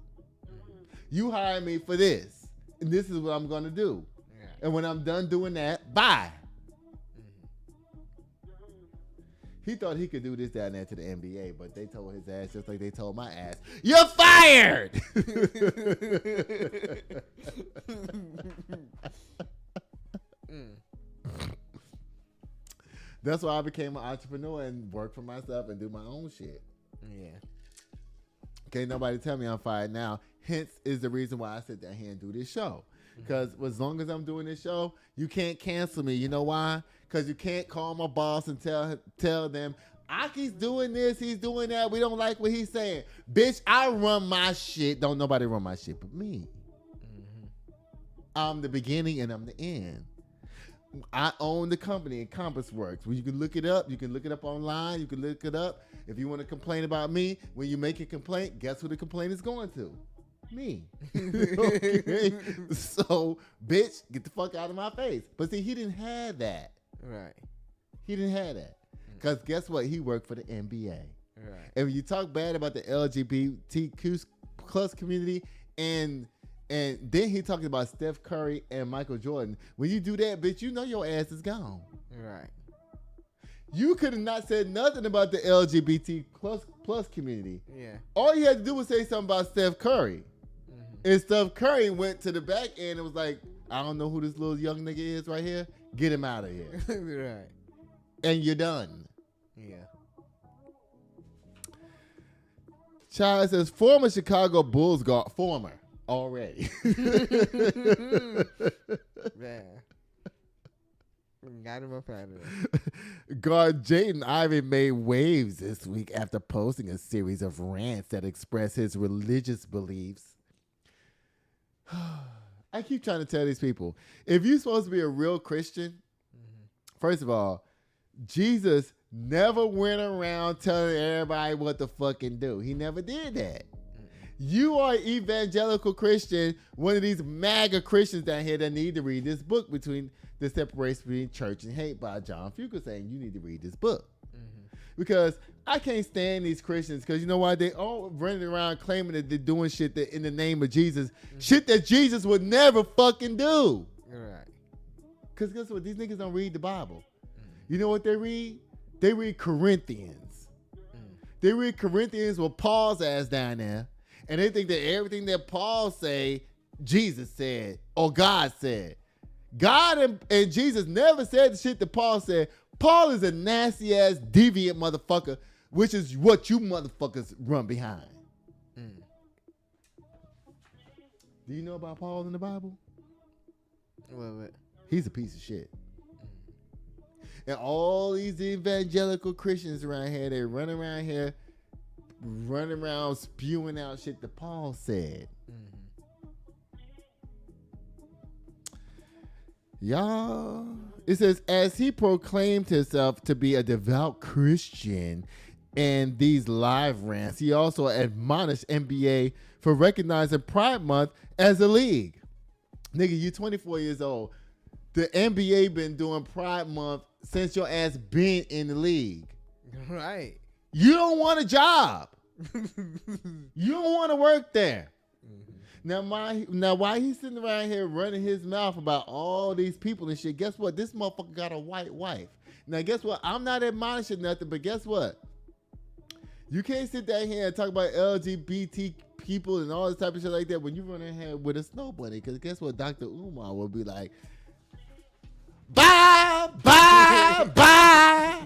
You hire me for this. And this is what I'm going to do. Yeah. And when I'm done doing that, bye. He thought he could do this down there to the NBA, but they told his ass just like they told my ass, you're fired! That's why I became an entrepreneur and work for myself and do my own shit. Yeah. Can't nobody tell me I'm fired now. Hence is the reason why I sit down here and do this show. Because as long as I'm doing this show, you can't cancel me. You know why? Because you can't call my boss and tell them, Aki's doing this, he's doing that. We don't like what he's saying. Bitch, I run my shit. Don't nobody run my shit but me. I'm the beginning and I'm the end. I own the company, Encompass Works. Well, you can look it up. You can look it up online. You can look it up. If you want to complain about me, when you make a complaint, guess who the complaint is going to? Me. Okay? So, bitch, get the fuck out of my face. But see, he didn't have that. Right. He didn't have that. Because guess what? He worked for the NBA. Right. And when you talk bad about the LGBTQ plus community and then he talking about Steph Curry and Michael Jordan. When you do that, bitch, you know your ass is gone. Right. You could have not said nothing about the LGBT plus community. Yeah. All you had to do was say something about Steph Curry. And Steph Curry went to the back end and was like, I don't know who this little young nigga is right here. Get him out of here. Right. And you're done. Yeah. Child says, former Chicago Bulls guard, former already. Man. Got him up out of there. Guard Jaden Ivey made waves this week after posting a series of rants that express his religious beliefs. I keep trying to tell these people, if you're supposed to be a real Christian, first of all, Jesus never went around telling everybody what to fucking do. He never did that. You are an evangelical Christian, one of these MAGA Christians down here that need to read this book, between the separation between church and hate by John Fuqua, saying you need to read this book. Because I can't stand these Christians, because you know why? They all running around claiming that they're doing shit that in the name of Jesus, shit that Jesus would never fucking do. Right. Because guess what? These niggas don't read the Bible. You know what they read? They read Corinthians. They read Corinthians with Paul's ass down there. And they think that everything that Paul say, Jesus said, or God said. God and Jesus never said the shit that Paul said. Paul is a nasty ass deviant motherfucker, which is what you motherfuckers run behind. Do you know about Paul in the Bible? What? He's a piece of shit. And all these evangelical Christians around here, they run around spewing out shit that Paul said. Y'all, it says, as he proclaimed himself to be a devout Christian in these live rants, he also admonished NBA for recognizing Pride Month as a league. Nigga, you 24 years old. The NBA been doing Pride Month since your ass been in the league. Right. You don't want a job. You don't want to work there. Now why he's sitting around here running his mouth about all these people and shit, guess what? This motherfucker got a white wife. Now guess what? I'm not admonishing nothing, but guess what? You can't sit down here and talk about LGBT people and all this type of shit like that when you run in here with a snow bunny, because guess what? Dr. Umar will be like, bye, bye, bye.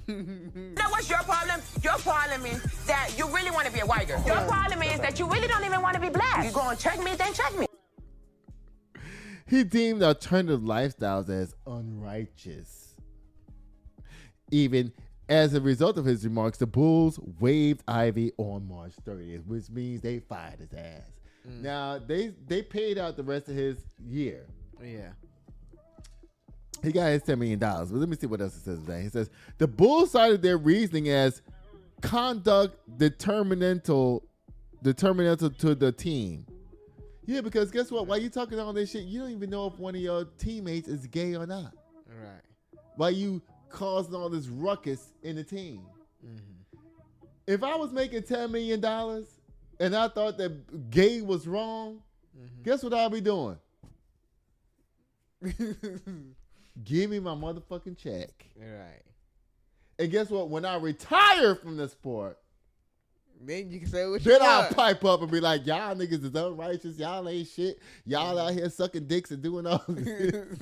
You know what's your problem? Your problem is that you really want to be a white girl. Your problem is that you really don't even want to be black. You go and check me, then check me. He deemed alternative lifestyles as unrighteous. Even as a result of his remarks, the Bulls waived Ivey on March 30th, which means they fired his ass. Now, they paid out the rest of his year. Yeah. He got his $10 million. But let me see what else it says today. He says, the Bulls cited their reasoning as conduct determinantal to the team. Yeah, because guess what? While you talking all this shit, you don't even know if one of your teammates is gay or not. Right. While you causing all this ruckus in the team. If I was making $10 million and I thought that gay was wrong, guess what I'll be doing? Give me my motherfucking check. Right. And guess what? When I retire from the sport, then you can say what you then want. I'll pipe up and be like, y'all niggas is unrighteous. Y'all ain't shit. Y'all out here sucking dicks and doing all this.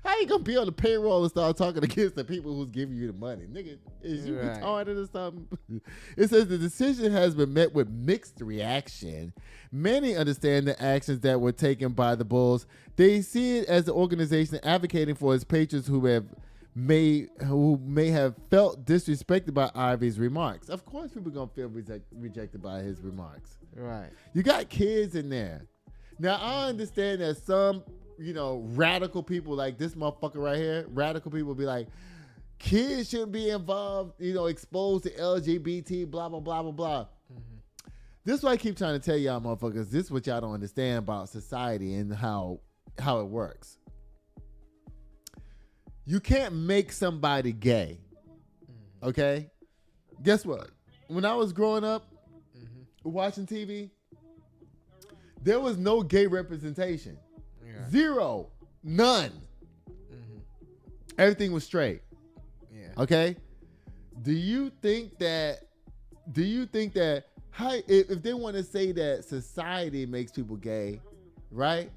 How you gonna be on the payroll and start talking against the people who's giving you the money? Nigga, is you retarded or something? It says the decision has been met with mixed reaction. Many understand the actions that were taken by the Bulls. They see it as the organization advocating for its patrons who may have felt disrespected by Ivey's remarks. Of course people gonna feel rejected by his remarks. Right. You got kids in there. Now I understand that some radical people like this motherfucker right here, radical people be like, kids shouldn't be involved, exposed to LGBT, blah, blah, blah, blah, blah. This is what I keep trying to tell y'all motherfuckers. This is what y'all don't understand about society and how it works. You can't make somebody gay. Okay? Guess what? When I was growing up, watching TV, there was no gay representation. Yeah. Zero. None. Everything was straight. Yeah. Okay? Do you think that if they want to say that society makes people gay, right?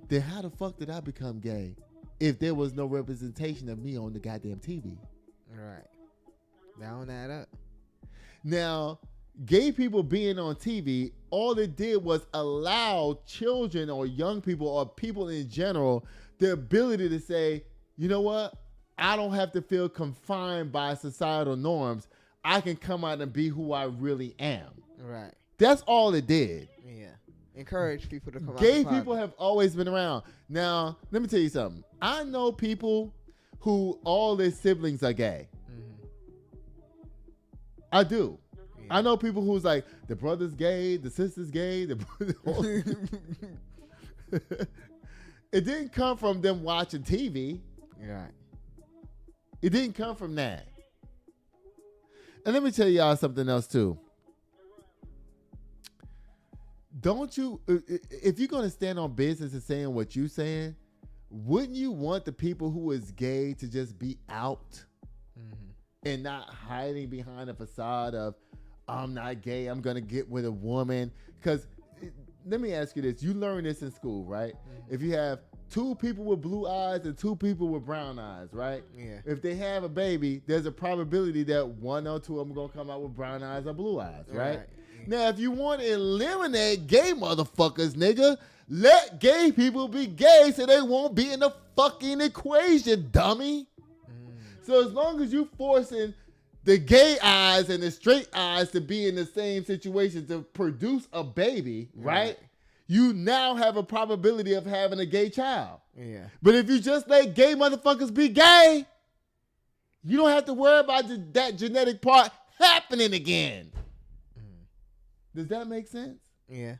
Then how the fuck did I become gay if there was no representation of me on the goddamn TV? Right. That don't add up. Now, gay people being on TV, all it did was allow children or young people or people in general the ability to say, you know what? I don't have to feel confined by societal norms. I can come out and be who I really am. Right. That's all it did. Yeah. Encourage people to come out. Gay people have always been around. Now, let me tell you something. I know people who all their siblings are gay. I do. Yeah. I know people who's like, the brother's gay, the sister's gay. It didn't come from them watching TV. Right. It didn't come from that. And let me tell y'all something else too. Don't you, if you're going to stand on business and saying what you're saying, wouldn't you want the people who is gay to just be out and not hiding behind a facade of, I'm not gay, I'm going to get with a woman? Because let me ask you this. You learn this in school, right? If you have two people with blue eyes and two people with brown eyes, right? Yeah. If they have a baby, there's a probability that one or two of them are going to come out with brown eyes or blue eyes, right? Now, if you want to eliminate gay motherfuckers, nigga, let gay people be gay so they won't be in the fucking equation, dummy. So as long as you forcing the gay eyes and the straight eyes to be in the same situation to produce a baby, right? You now have a probability of having a gay child. Yeah. But if you just let gay motherfuckers be gay, you don't have to worry about that genetic part happening again. Does that make sense? Yeah.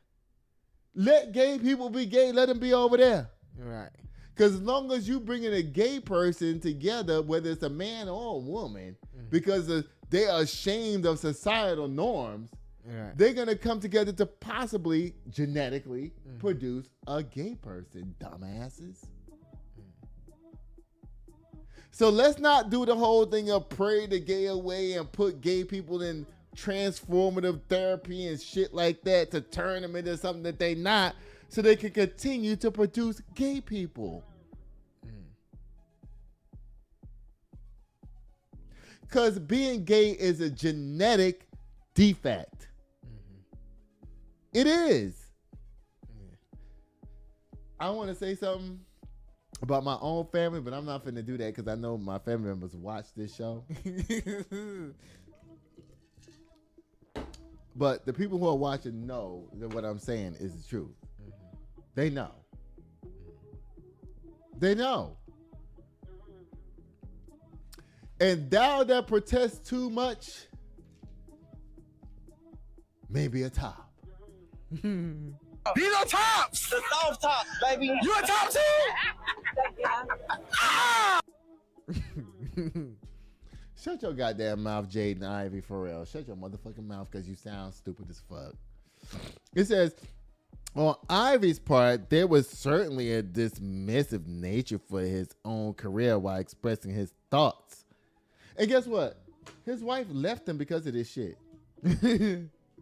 Let gay people be gay. Let them be over there. Right. Because as long as you bringing a gay person together, whether it's a man or a woman, because they're ashamed of societal norms, they're going to come together to possibly genetically produce a gay person, dumbasses. So let's not do the whole thing of pray the gay away and put gay people in transformative therapy and shit like that to turn them into something that they not, so they can continue to produce gay people. Because being gay is a genetic defect. It is. I want to say something about my own family, but I'm not finna do that because I know my family members watch this show. But the people who are watching know that what I'm saying is the truth. They know. They know. And thou that protest too much may be a top. These are tops! The soft top, baby. You a top too? Shut your goddamn mouth, Jaden Ivey, for real. Shut your motherfucking mouth because you sound stupid as fuck. It says, on Ivey's part, there was certainly a dismissive nature for his own career while expressing his thoughts. And guess what? His wife left him because of this shit.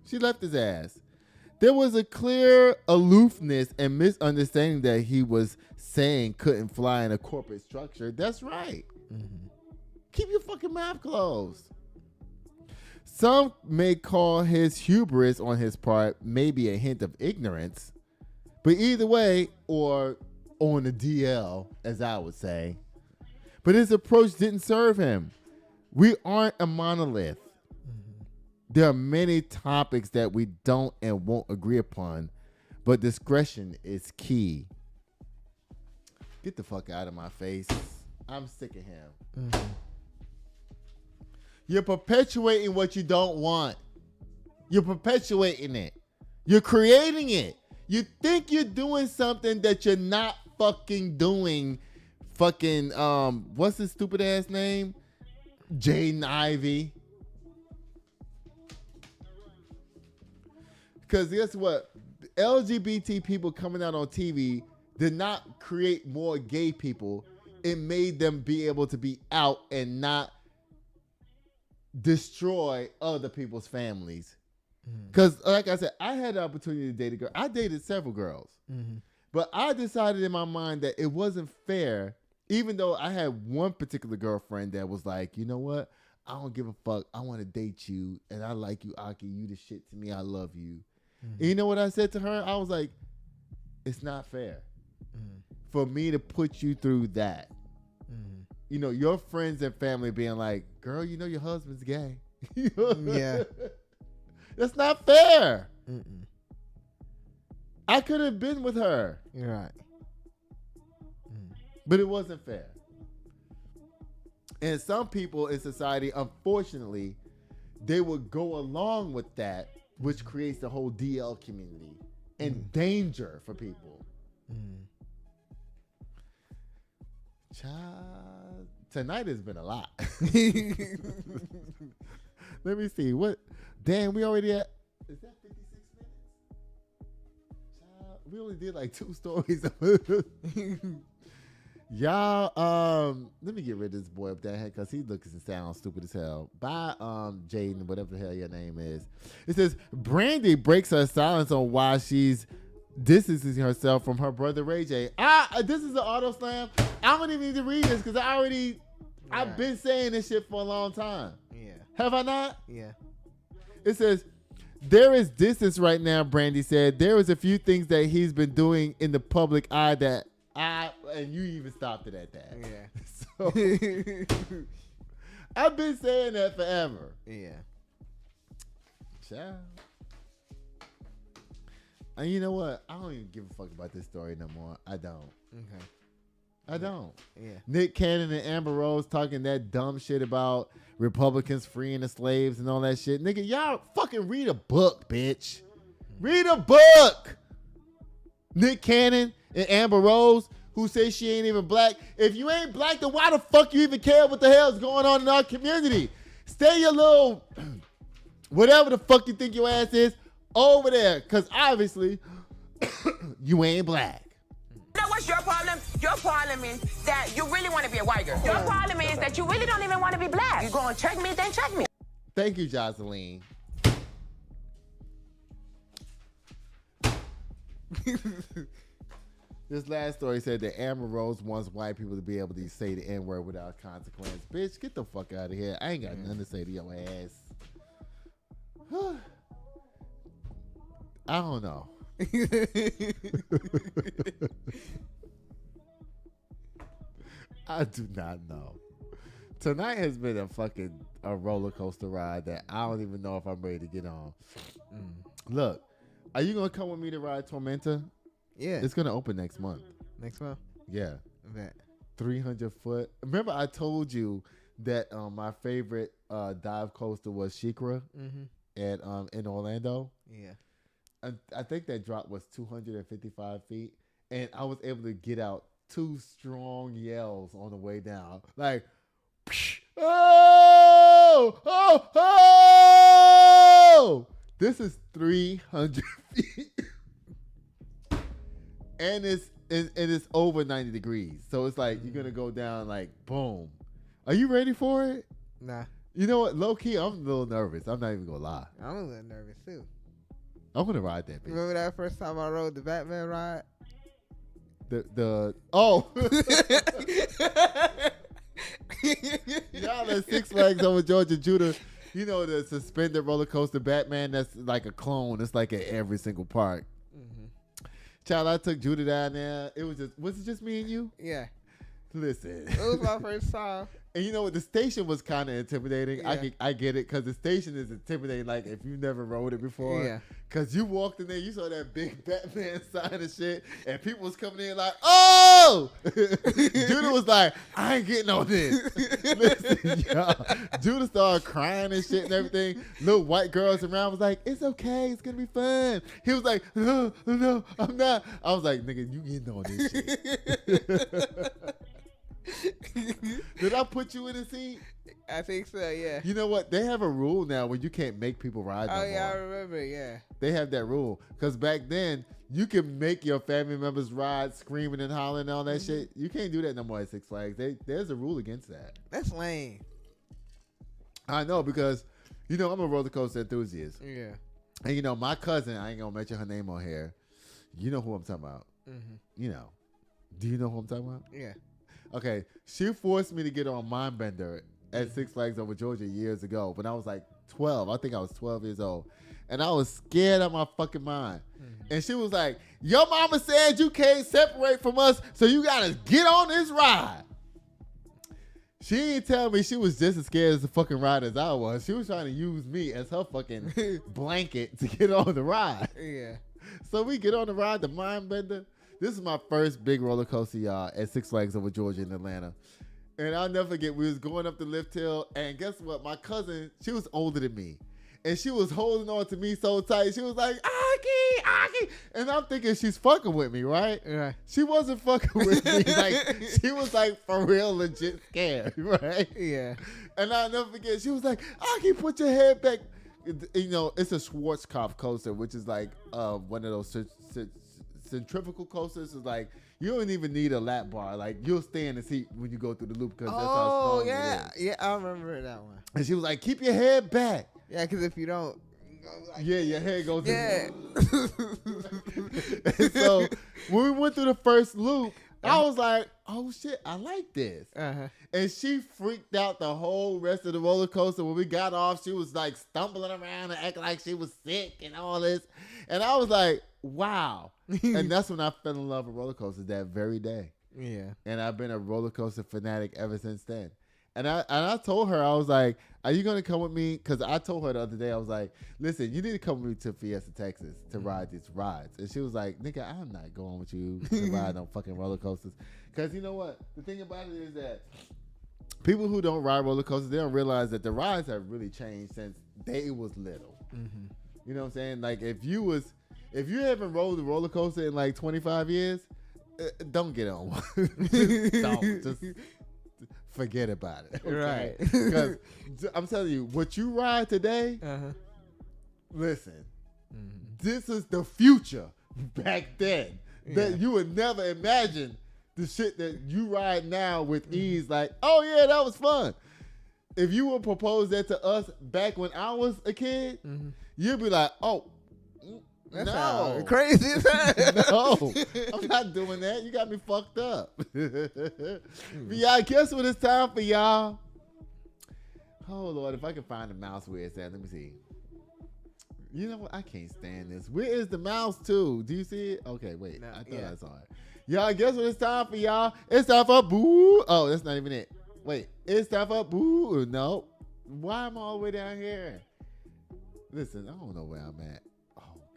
She left his ass. There was a clear aloofness and misunderstanding that he was saying couldn't fly in a corporate structure. That's right. Keep your fucking mouth closed. Some may call his hubris on his part maybe a hint of ignorance, but either way, or on the DL, as I would say. But his approach didn't serve him. We aren't a monolith. There are many topics that we don't and won't agree upon, but discretion is key. Get the fuck out of my face. I'm sick of him. Mm-hmm. You're perpetuating what you don't want. You're perpetuating it. You're creating it. You think you're doing something that you're not fucking doing. Fucking, what's his stupid ass name? Jaden Ivey. Because guess what? LGBT people coming out on TV did not create more gay people. It made them be able to be out and not destroy other people's families. Because, like I said, I had the opportunity to date a girl. I dated several girls. Mm-hmm. But I decided in my mind that it wasn't fair, even though I had one particular girlfriend that was like, you know what? I don't give a fuck. I want to date you, and I like you, Aki. You the shit to me. I love you. Mm-hmm. And you know what I said to her? I was like, it's not fair for me to put you through that. Mm-hmm. You know, your friends and family being like, girl, you know your husband's gay. Yeah. That's not fair. Mm-mm. I could have been with her. You're right. But it wasn't fair. And some people in society, unfortunately, they would go along with that, which creates the whole DL community and danger for people. Child, tonight has been a lot. Let me see. What? Damn, we already at. Is that 56 minutes? Child, we only did like 2 stories. Y'all, let me get rid of this boy up there because he looks and sounds stupid as hell. Bye, Jaden, whatever the hell your name is. It says Brandy breaks her silence on why she's distancing herself from her brother Ray J. This is an auto slam. I don't even need to read this because I've been saying this shit for a long time. Yeah. Have I not? Yeah. It says, there is distance right now, Brandy said. There is a few things that he's been doing in the public eye that and you even stopped it at that. Yeah. So, I've been saying that forever. Yeah. Child. And you know what? I don't even give a fuck about this story no more. I don't. Okay. I don't. Yeah. Nick Cannon and Amber Rose talking that dumb shit about Republicans freeing the slaves and all that shit. Nigga, y'all fucking read a book, bitch. Read a book. Nick Cannon and Amber Rose, who say she ain't even black. If you ain't black, then why the fuck you even care what the hell's going on in our community? Stay your little, whatever the fuck you think your ass is, over there. Because obviously, you ain't black. You know what's your problem? Your problem is that you really want to be a white girl. Your problem is that you really don't even want to be black. You gonna check me, then check me. Thank you, Jocelyn. This last story said that Amber Rose wants white people to be able to say the N-word without consequence. Bitch, get the fuck out of here. I ain't got nothing to say to your ass. I don't know. I do not know. Tonight has been a roller coaster ride that I don't even know if I'm ready to get on. Look, are you gonna come with me to ride Tormenta? Yeah. It's gonna open next month. Next month? Yeah. Bet. 300 foot. Remember I told you that my favorite dive coaster was Shikra at in Orlando? Yeah. I think that drop was 255 feet, and I was able to get out 2 strong yells on the way down. Like, oh, oh, oh! This is 300 feet. And it's over 90 degrees. So it's like you're going to go down like, boom. Are you ready for it? Nah. You know what? Low key, I'm a little nervous. I'm not even going to lie. I'm a little nervous too. I'm going to ride that bitch. Remember that first time I rode the Batman ride? Y'all at Six Flags over Georgia Judah. You know the suspended roller coaster Batman that's like a clone. It's like at every single park. Child, I took Judah down there. Was it just me and you? Yeah. Listen. It was my first time. And you know what? The station was kind of intimidating. Yeah. I get it because the station is intimidating. Like if you've never rode it before. Yeah. Because you walked in there, you saw that big Batman sign and shit, and people was coming in like, oh! Judah was like, I ain't getting on this. Listen, y'all. Judah started crying and shit and everything. Little white girls around was like, it's okay, it's gonna be fun. He was like, no, I'm not. I was like, nigga, you getting on this shit. Did I put you in the seat? I think so, yeah. You know what? They have a rule now where you can't make people ride no Oh, yeah, I more. remember, yeah. They have that rule. Because back then, you can make your family members ride screaming and hollering and all that shit. You can't do that no more at Six Flags. There's a rule against that. That's lame. I know because, you know, I'm a roller coaster enthusiast. Yeah. And, you know, my cousin, I ain't going to mention her name on here. You know who I'm talking about. Mm-hmm. You know. Do you know who I'm talking about? Yeah. Okay. She forced me to get on Mindbender at Six Flags over Georgia years ago when I was like 12. I think I was 12 years old. And I was scared out of my fucking mind. Mm-hmm. And she was like, your mama said you can't separate from us, so you got to get on this ride. She didn't tell me she was just as scared as the fucking ride as I was. She was trying to use me as her fucking blanket to get on the ride. Yeah. So we get on the ride, the Mindbender. This is my first big roller coaster, y'all, at Six Flags over Georgia in Atlanta. And I'll never forget, we was going up the lift hill, and guess what? My cousin, she was older than me. And she was holding on to me so tight. She was like, Aki. And I'm thinking she's fucking with me, right? Yeah. She wasn't fucking with me. Like, she was like for real legit scared, right? Yeah. And I'll never forget, she was like, Aki, put your head back. You know, it's a Schwarzkopf coaster, which is like one of those centrifugal coasters. Is like, you don't even need a lap bar. Like, you'll stay in the seat when you go through the loop because that's how strong yeah. it is. Yeah, I remember that one. And she was like, keep your head back. Yeah, because if you don't... Yeah, your head goes Yeah. And so when we went through the first loop, I was like, oh shit, I like this. Uh-huh. And she freaked out the whole rest of the roller coaster. When we got off, she was like stumbling around and acting like she was sick and all this. And I was like, wow. And that's when I fell in love with roller coasters, that very day. Yeah. And I've been a roller coaster fanatic ever since then. And I told her, I was like, are you going to come with me? Because I told her the other day, I was like, listen, you need to come with me to Fiesta, Texas to ride these rides. And she was like, nigga, I'm not going with you to ride on fucking roller coasters. Because you know what? The thing about it is that people who don't ride roller coasters, they don't realize that the rides have really changed since they was little. Mm-hmm. You know what I'm saying? Like, if you haven't rode the roller coaster in like 25 years, don't get on one. Don't. Just forget about it. Okay? Right. Because I'm telling you, what you ride today, listen, this is the future back then. That you would never imagine the shit that you ride now with ease. Like, oh yeah, that was fun. If you would propose that to us back when I was a kid, you'd be like, oh, no. Crazy as hell. No, I'm not doing that. You got me fucked up. But y'all, guess what it's time for, y'all? Oh, Lord, if I can find the mouse where it's at. Let me see. You know what? I can't stand this. Where is the mouse, too? Do you see it? Okay, wait. No, I thought I saw it. Y'all, guess what it's time for, y'all? It's time for boo. Oh, that's not even it. Wait. It's time for boo. No. Why am I all the way down here? Listen, I don't know where I'm at.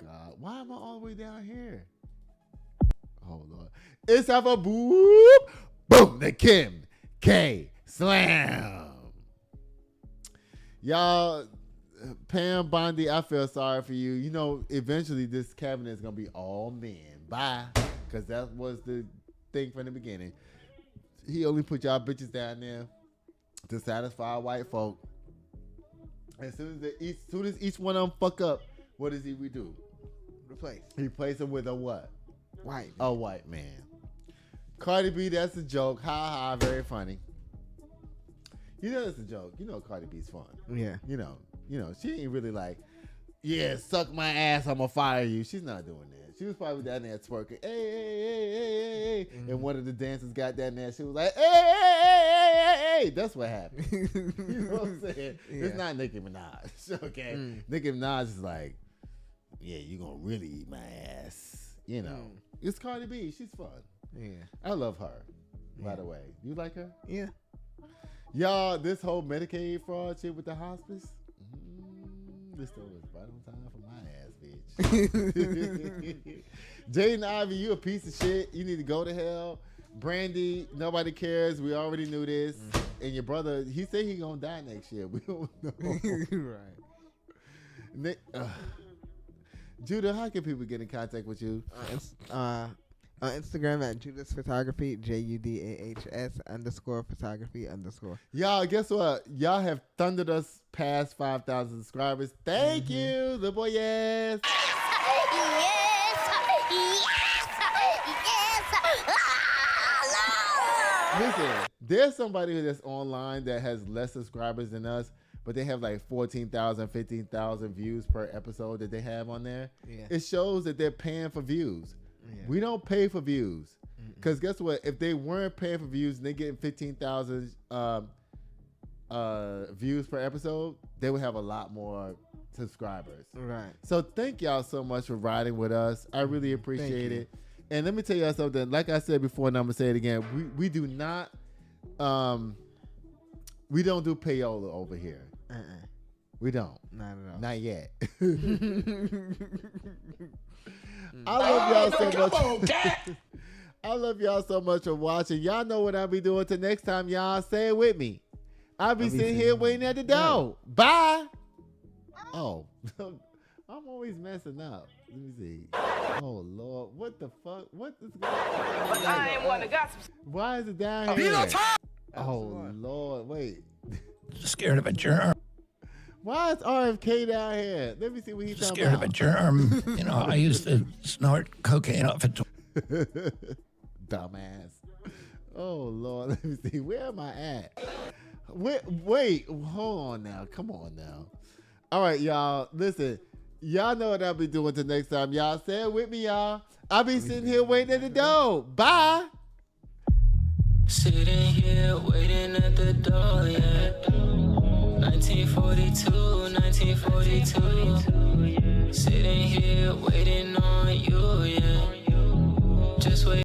God, why am I all the way down here? Oh Lord, it's time for boop, boom, the Kim K Slam. Y'all, Pam Bondi, I feel sorry for you. You know, eventually this cabinet is gonna be all men. Bye, because that was the thing from the beginning. He only put y'all bitches down there to satisfy white folk. As soon as each one of them fuck up, what does he redo? Replace him with a what? White man. A white man. Cardi B, that's a joke. Ha ha, very funny. You know that's a joke. You know Cardi B's fun. Yeah. You know, she ain't really like, yeah, suck my ass, I'ma fire you. She's not doing that. She was probably down there twerking, hey. And one of the dancers got down there. She was like, hey. That's what happened. You know what I'm saying? Yeah. It's not Nicki Minaj, okay? Nicki Minaj is like, yeah, you gonna really eat my ass. You know. It's Cardi B. She's fun. Yeah. I love her, by the way. You like her? Yeah. Y'all, this whole Medicaid fraud shit with the hospice, this story was right on time for my ass, bitch. Jaden Ivey, you a piece of shit. You need to go to hell. Brandy, nobody cares. We already knew this. And your brother, he said he gonna die next year. We don't know. Right. Judah, how can people get in contact with you? On Instagram at Judas Photography, JUDAHS_photography_. Y'all, guess what? Y'all have thundered us past 5,000 subscribers. Thank you, the boy. Yes. Listen, there's somebody that's online that has less subscribers than us, but they have like 14,000, 15,000 views per episode that they have on there. Yeah. It shows that they're paying for views. Yeah. We don't pay for views. Because guess what? If they weren't paying for views and they're getting 15,000 views per episode, they would have a lot more subscribers. Right. So thank y'all so much for riding with us. I really appreciate it. And let me tell y'all something. Like I said before, and I'm going to say it again. We do not, we don't do payola over here. We don't. Not at all. Not yet. I love y'all so much. I love y'all so much for watching. Y'all know what I'll be doing till next time. Y'all say it with me. I'll be sitting here waiting at the door. Bye. Oh, I'm always messing up. Let me see. Oh Lord, what the fuck? What is going on? I ain't one that got some. Why is it down here? Oh Lord, wait. Scared of a germ. Why is RFK down here? Let me see what he's talking Scared of a about. germ. You know, I used to snort cocaine off a Dumbass. Oh Lord, let me see. Where am I at? Wait, hold on now. Come on now. All right, y'all. Listen, y'all know what I'll be doing till next time. Y'all say it with me, y'all. I'll be sitting here waiting at the door. Bye. Sitting here waiting at the door, yeah. 1942, 1942. Sitting here waiting on you, yeah. Just wait.